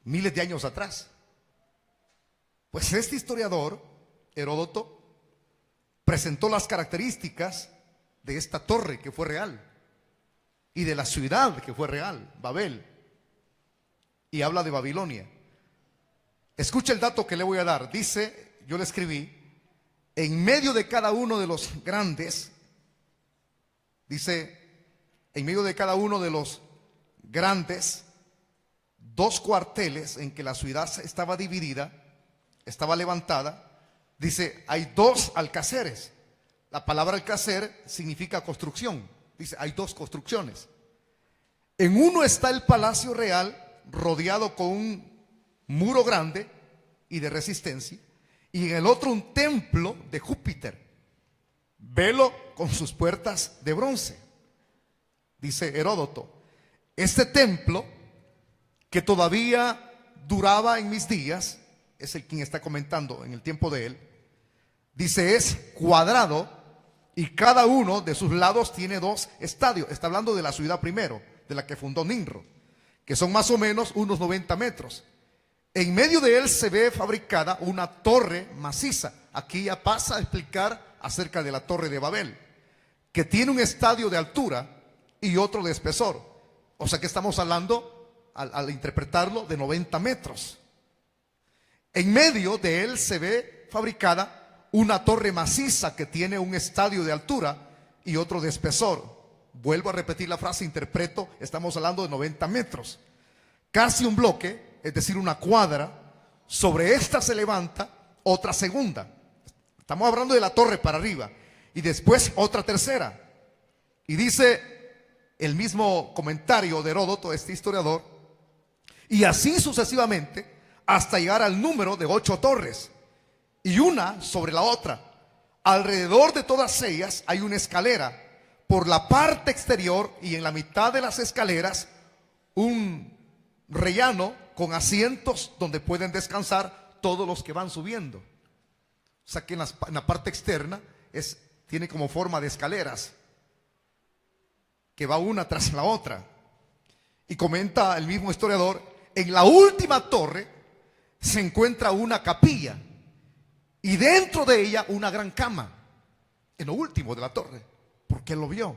miles de años atrás. Pues este historiador, Heródoto, presentó las características de esta torre que fue real y de la ciudad que fue real, Babel, y habla de Babilonia. Escucha el dato que le voy a dar. Dice, yo le escribí, en medio de cada uno de los grandes, dice, en medio de cada uno de los grandes, dos cuarteles en que la ciudad estaba dividida, estaba levantada, dice, hay dos alcaceres. La palabra alcacer significa construcción. Dice, hay dos construcciones. En uno está el palacio real, rodeado con un muro grande y de resistencia, y en el otro un templo de Júpiter, velo con sus puertas de bronce. Dice Heródoto, este templo que todavía duraba en mis días, es el quien está comentando en el tiempo de él, dice, es cuadrado y cada uno de sus lados tiene dos estadios. Está hablando de la ciudad primero, de la que fundó Nimrod, que son más o menos unos 90 metros. En medio de él se ve fabricada una torre maciza. Aquí ya pasa a explicar acerca de la torre de Babel, que tiene un estadio de altura y otro de espesor. O sea que estamos hablando, al interpretarlo, de 90 metros. En medio de él se ve fabricada una torre maciza que tiene un estadio de altura y otro de espesor. Vuelvo a repetir la frase, interpreto, estamos hablando de 90 metros. Casi un bloque, es decir, una cuadra. Sobre esta se levanta otra segunda. Estamos hablando de la torre para arriba. Y después otra tercera. Y dice el mismo comentario de Heródoto, este historiador, y así sucesivamente hasta llegar al número de 8 torres, y una sobre la otra. Alrededor de todas ellas hay una escalera por la parte exterior, y en la mitad de las escaleras un rellano con asientos donde pueden descansar todos los que van subiendo. O sea que en la parte externa tiene como forma de escaleras que va una tras la otra. Y comenta el mismo historiador, en la última torre se encuentra una capilla y dentro de ella una gran cama, en lo último de la torre, porque él lo vio.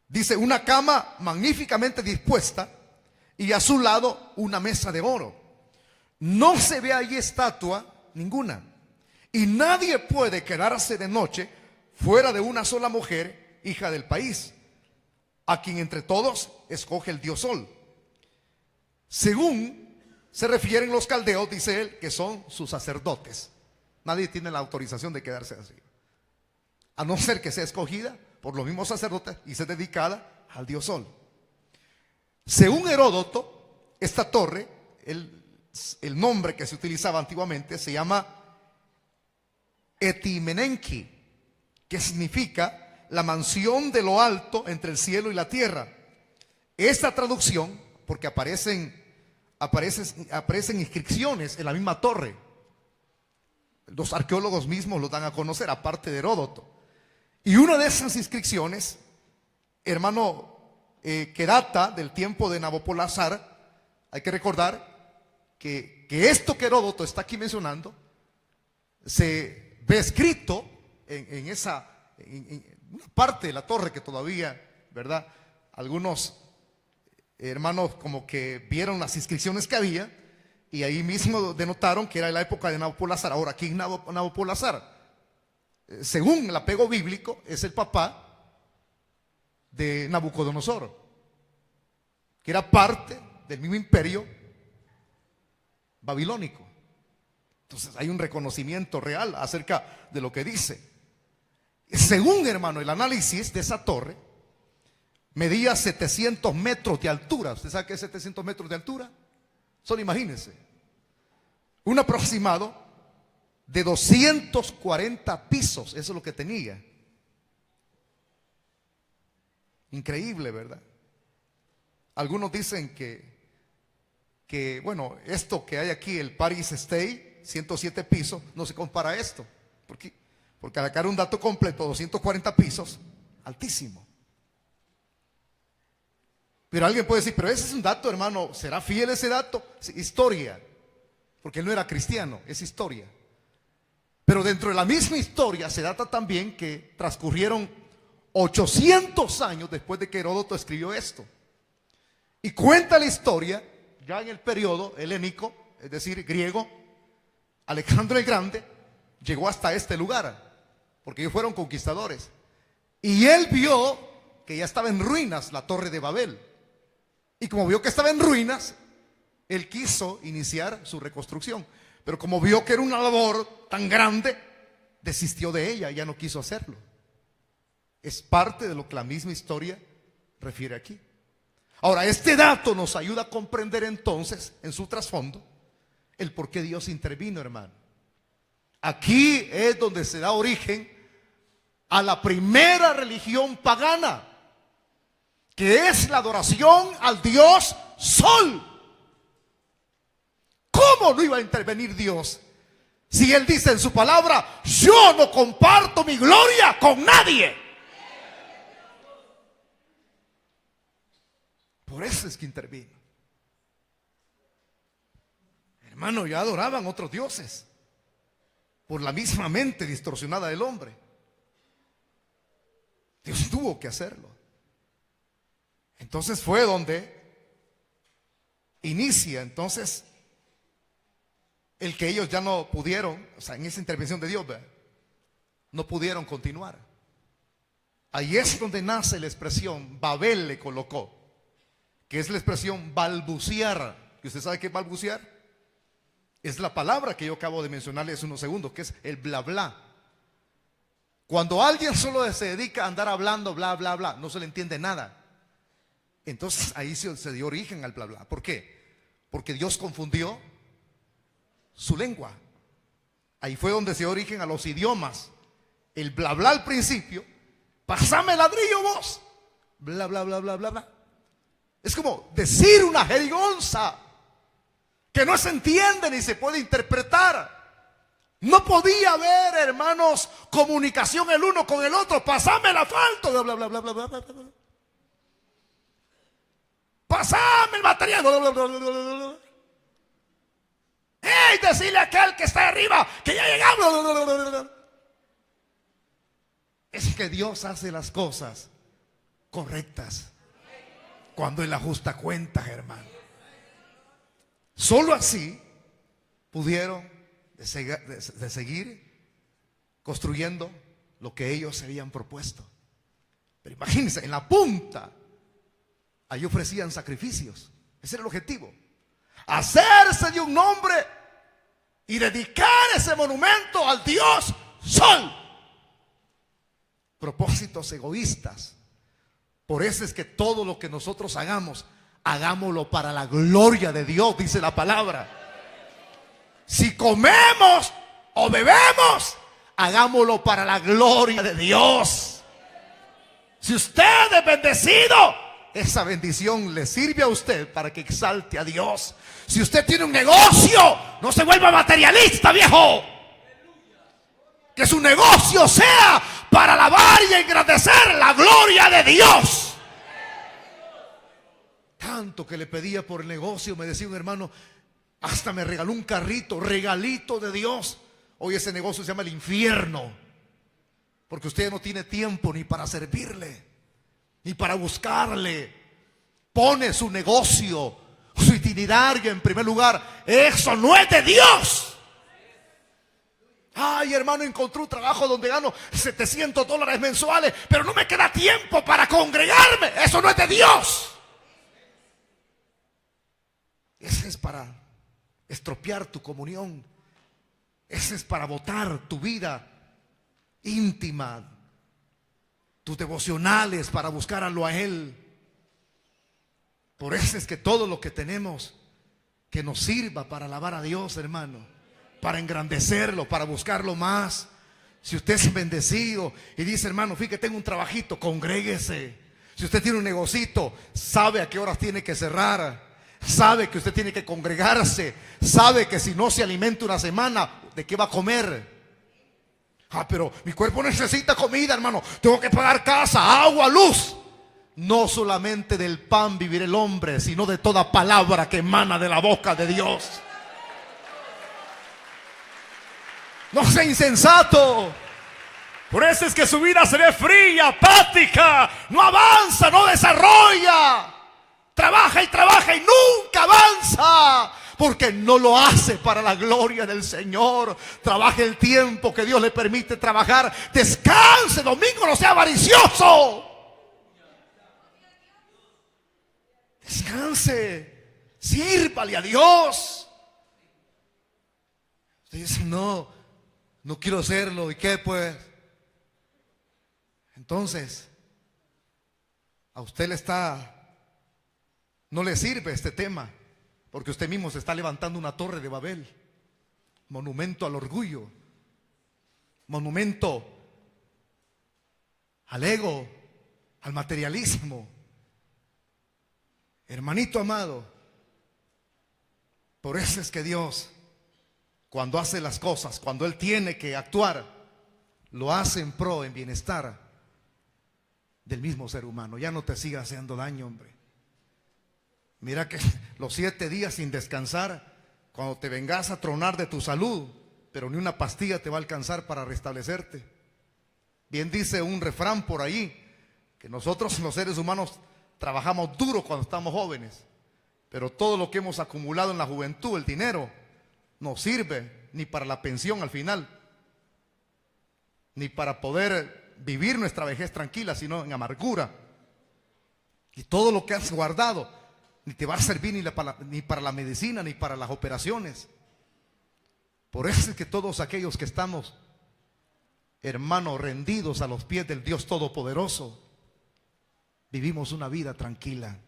Dice, una cama magníficamente dispuesta y a su lado una mesa de oro. No se ve allí estatua ninguna, y nadie puede quedarse de noche fuera de una sola mujer, hija del país, a quien entre todos escoge el dios Sol. Según se refieren los caldeos, dice él, que son sus sacerdotes. Nadie tiene la autorización de quedarse así, a no ser que sea escogida por los mismos sacerdotes y sea dedicada al dios Sol. Según Heródoto, esta torre, el nombre que se utilizaba antiguamente se llama Etimenenki, que significa la mansión de lo alto entre el cielo y la tierra. Esta traducción, porque aparecen inscripciones en la misma torre. Los arqueólogos mismos lo dan a conocer, aparte de Heródoto. Y una de esas inscripciones, hermano, que data del tiempo de Nabopolassar. Hay que recordar que esto que Heródoto está aquí mencionando se ve escrito en una parte de la torre que todavía, ¿verdad? Algunos hermanos como que vieron las inscripciones que había y ahí mismo denotaron que era la época de Nabopolassar. Ahora, ¿quién es Nabopolassar? Según el apego bíblico, es el papá de Nabucodonosor, que era parte del mismo imperio babilónico. Entonces hay un reconocimiento real acerca de lo que dice. Según, hermano, el análisis de esa torre, medía 700 metros de altura. ¿Usted sabe qué es 700 metros de altura? Solo imagínense, un aproximado de 240 pisos. Eso es lo que tenía. Increíble, ¿verdad? Algunos dicen que bueno, esto que hay aquí, el Paris Stay, 107 pisos, no se compara a esto. Porque al sacar un dato completo, 240 pisos, altísimo. Pero alguien puede decir, pero ese es un dato, hermano, ¿será fiel ese dato? Sí, historia, porque él no era cristiano, es historia. Pero dentro de la misma historia se data también que transcurrieron 800 años después de que Heródoto escribió esto. Y cuenta la historia, ya en el periodo helénico, es decir, griego, Alejandro el Grande llegó hasta este lugar, porque ellos fueron conquistadores. Y él vio que ya estaba en ruinas la torre de Babel. Y como vio que estaba en ruinas, él quiso iniciar su reconstrucción. Pero como vio que era una labor tan grande, desistió de ella y ya no quiso hacerlo. Es parte de lo que la misma historia refiere aquí. Ahora, este dato nos ayuda a comprender entonces, en su trasfondo, el por qué Dios intervino, hermano. Aquí es donde se da origen a la primera religión pagana, que es la adoración al Dios Sol. ¿Cómo no iba a intervenir Dios? Si Él dice en su palabra, yo no comparto mi gloria con nadie. Por eso es que intervino. Hermano, ya adoraban otros dioses por la misma mente distorsionada del hombre. Dios tuvo que hacerlo. Entonces fue donde inicia entonces el que ellos ya no pudieron, o sea, en esa intervención de Dios, ¿verdad?, no pudieron continuar. Ahí es donde nace la expresión, Babel le colocó, que es la expresión balbucear. ¿Y usted sabe qué es balbucear? Es la palabra que yo acabo de mencionarle hace unos segundos, que es el bla bla. Cuando alguien solo se dedica a andar hablando bla bla bla, no se le entiende nada. Entonces ahí se dio origen al bla bla. ¿Por qué? Porque Dios confundió su lengua. Ahí fue donde se dio origen a los idiomas. El bla bla al principio, pasame el ladrillo vos, bla bla bla bla bla bla. Es como decir una jerigonza que no se entiende ni se puede interpretar. No podía haber, hermanos, comunicación el uno con el otro. Pasame el asfalto, bla bla bla bla bla bla bla bla. Pasame el material, bla bla bla bla bla bla. ¡Hey! Decirle a aquel que está arriba que ya llegamos. Es que Dios hace las cosas correctas cuando Él ajusta cuentas, hermano. Solo así pudieron de seguir construyendo lo que ellos se habían propuesto. Pero imagínense, en la punta, ahí ofrecían sacrificios. Ese era el objetivo. Hacerse de un nombre y dedicar ese monumento al Dios Sol. Propósitos egoístas. Por eso es que todo lo que nosotros hagamos, hagámoslo para la gloria de Dios, dice la palabra. Si comemos o bebemos, hagámoslo para la gloria de Dios. Si usted es bendecido, esa bendición le sirve a usted para que exalte a Dios. Si usted tiene un negocio, no se vuelva materialista, viejo. Que su negocio sea para alabar y engrandecer la gloria de Dios. Tanto que le pedía por el negocio, me decía un hermano, hasta me regaló un carrito, regalito de Dios. Hoy ese negocio se llama el infierno, porque usted no tiene tiempo ni para servirle, ni para buscarle. Pone su negocio, su itinerario en primer lugar. Eso no es de Dios. Ay, hermano, encontré un trabajo donde gano $700 mensuales, pero no me queda tiempo para congregarme. Eso no es de Dios. Ese es para estropear tu comunión. Ese es para botar tu vida íntima, tus devocionales, para buscarlo a Él. Por eso es que todo lo que tenemos que nos sirva para alabar a Dios, hermano, para engrandecerlo, para buscarlo más. Si usted es bendecido y dice, hermano, fíjate, tengo un trabajito, congréguese. Si usted tiene un negocito, sabe a qué horas tiene que cerrar, sabe que usted tiene que congregarse, sabe que si no se alimenta una semana, ¿de qué va a comer? Pero mi cuerpo necesita comida, hermano. Tengo que pagar casa, agua, luz. No solamente del pan vivirá el hombre, sino de toda palabra que emana de la boca de Dios. No sea insensato. Por eso es que su vida se ve fría, apática, no avanza, no desarrolla. Trabaja y trabaja y nunca avanza, porque no lo hace para la gloria del Señor. Trabaje el tiempo que Dios le permite trabajar. Descanse, domingo, no sea avaricioso. Descanse, sírvale a Dios. Usted dice, no quiero hacerlo. ¿Y qué pues? Entonces, a usted no le sirve este tema, porque usted mismo se está levantando una torre de Babel, monumento al orgullo, monumento al ego, al materialismo. Hermanito amado, por eso es que Dios, cuando hace las cosas, cuando Él tiene que actuar, lo hace en pro, en bienestar del mismo ser humano. Ya no te siga haciendo daño, hombre. Mira que los 7 días sin descansar, cuando te vengas a tronar de tu salud, pero ni una pastilla te va a alcanzar para restablecerte. Bien dice un refrán por ahí, que nosotros los seres humanos trabajamos duro cuando estamos jóvenes, pero todo lo que hemos acumulado en la juventud, el dinero, no sirve ni para la pensión al final, ni para poder vivir nuestra vejez tranquila, sino en amargura. Y todo lo que has guardado ni te va a servir ni para la medicina, ni para las operaciones. Por eso es que todos aquellos que estamos, hermanos, rendidos a los pies del Dios Todopoderoso, vivimos una vida tranquila,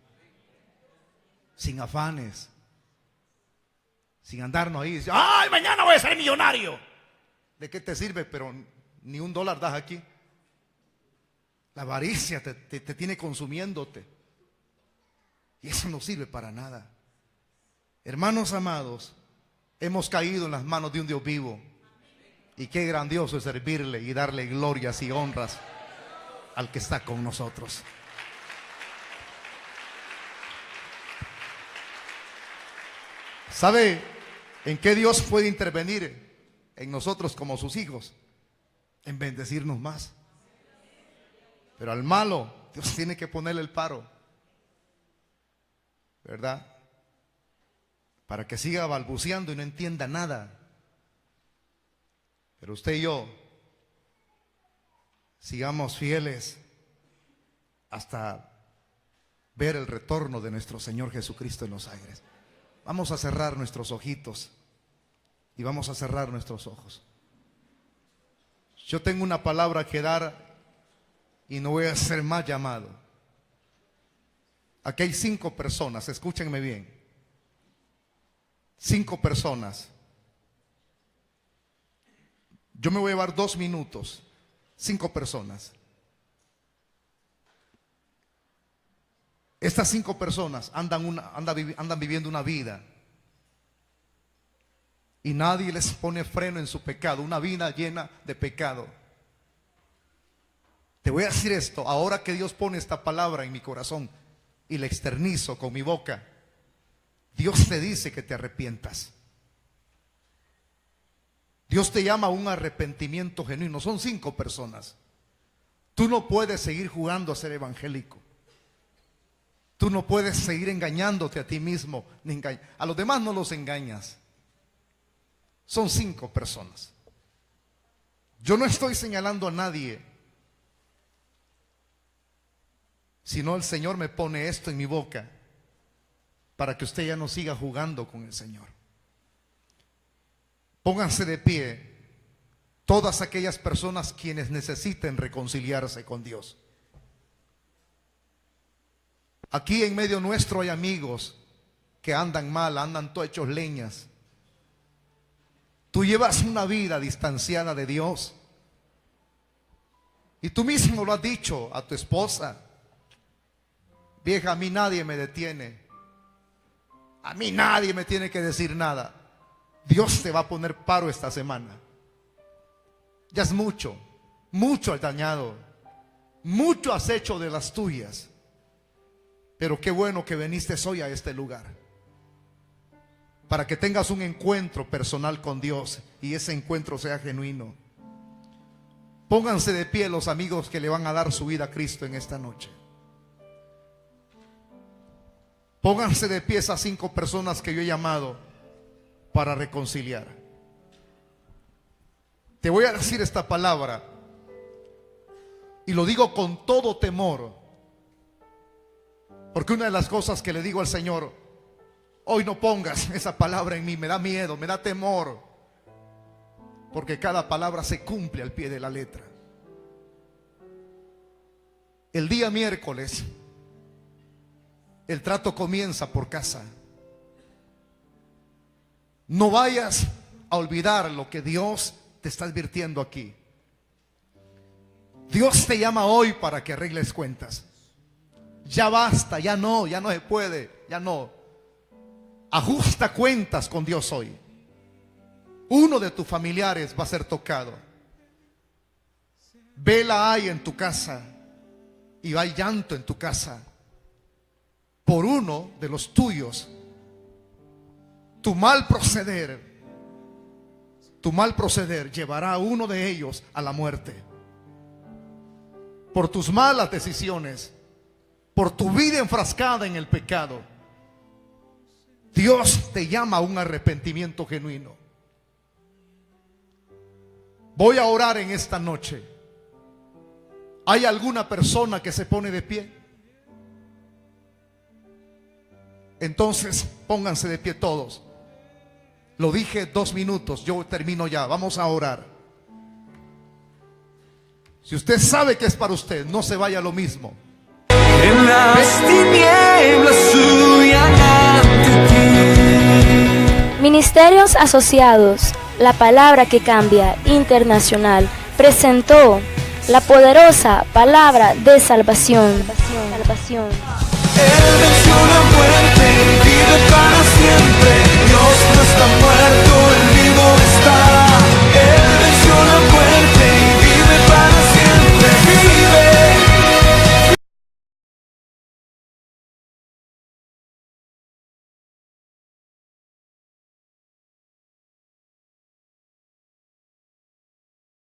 sin afanes, sin andarnos ahí, ay, mañana voy a ser millonario. ¿De qué te sirve? Pero ni $1 das aquí. La avaricia te tiene consumiéndote. Y eso no sirve para nada. Hermanos amados, hemos caído en las manos de un Dios vivo. Y qué grandioso es servirle y darle glorias y honras al que está con nosotros. ¿Sabe en qué Dios puede intervenir en nosotros como sus hijos? En bendecirnos más. Pero al malo Dios tiene que ponerle el paro, ¿verdad? Para que siga balbuceando y no entienda nada. Pero usted y yo sigamos fieles hasta ver el retorno de nuestro Señor Jesucristo en los aires. Vamos a cerrar nuestros ojitos y vamos a cerrar nuestros ojos. Yo tengo una palabra que dar y no voy a ser más llamado. Aquí hay 5 personas, escúchenme bien. 5 personas. Yo me voy a llevar 2 minutos. 5 personas. Estas 5 personas andan viviendo una vida y nadie les pone freno en su pecado, una vida llena de pecado. Te voy a decir esto, ahora que Dios pone esta palabra en mi corazón y la externizo con mi boca, Dios te dice que te arrepientas. Dios te llama a un arrepentimiento genuino. Son 5 personas. Tú no puedes seguir jugando a ser evangélico. Tú no puedes seguir engañándote a ti mismo, ni a los demás no los engañas. Son 5 personas. Yo no estoy señalando a nadie, sino el Señor me pone esto en mi boca para que usted ya no siga jugando con el Señor. Pónganse de pie todas aquellas personas quienes necesiten reconciliarse con Dios. Aquí en medio nuestro hay amigos que andan mal, andan todos hechos leñas. Tú llevas una vida distanciada de Dios y tú mismo lo has dicho a tu esposa: vieja, a mí nadie me detiene, a mí nadie me tiene que decir nada. Dios te va a poner paro esta semana. Ya es mucho, mucho has dañado, mucho has hecho de las tuyas. Pero qué bueno que viniste hoy a este lugar para que tengas un encuentro personal con Dios y ese encuentro sea genuino. Pónganse de pie los amigos que le van a dar su vida a Cristo en esta noche. Pónganse de pie esas 5 personas que yo he llamado para reconciliar. Te voy a decir esta palabra y lo digo con todo temor, porque una de las cosas que le digo al Señor: hoy no pongas esa palabra en mí, me da miedo, me da temor, porque cada palabra se cumple al pie de la letra. El día miércoles el trato comienza por casa. No vayas a olvidar lo que Dios te está advirtiendo aquí. Dios te llama hoy para que arregles cuentas. Ya basta, ya no se puede, ya no. Ajusta cuentas con Dios hoy. Uno de tus familiares va a ser tocado. Vela hay en tu casa y hay llanto en tu casa por uno de los tuyos. Tu mal proceder llevará a uno de ellos a la muerte. Por tus malas decisiones, por tu vida enfrascada en el pecado, Dios te llama a un arrepentimiento genuino. Voy a orar en esta noche. ¿Hay alguna persona que se pone de pie? Entonces pónganse de pie todos. Lo dije 2 minutos, yo termino ya. Vamos a orar. Si usted sabe que es para usted, no se vaya lo mismo. En las tinieblas suyan ante ti. Ministerios Asociados, la palabra que cambia, internacional, presentó la poderosa palabra de salvación. Él venció la muerte, vive para siempre. Dios no está muerto.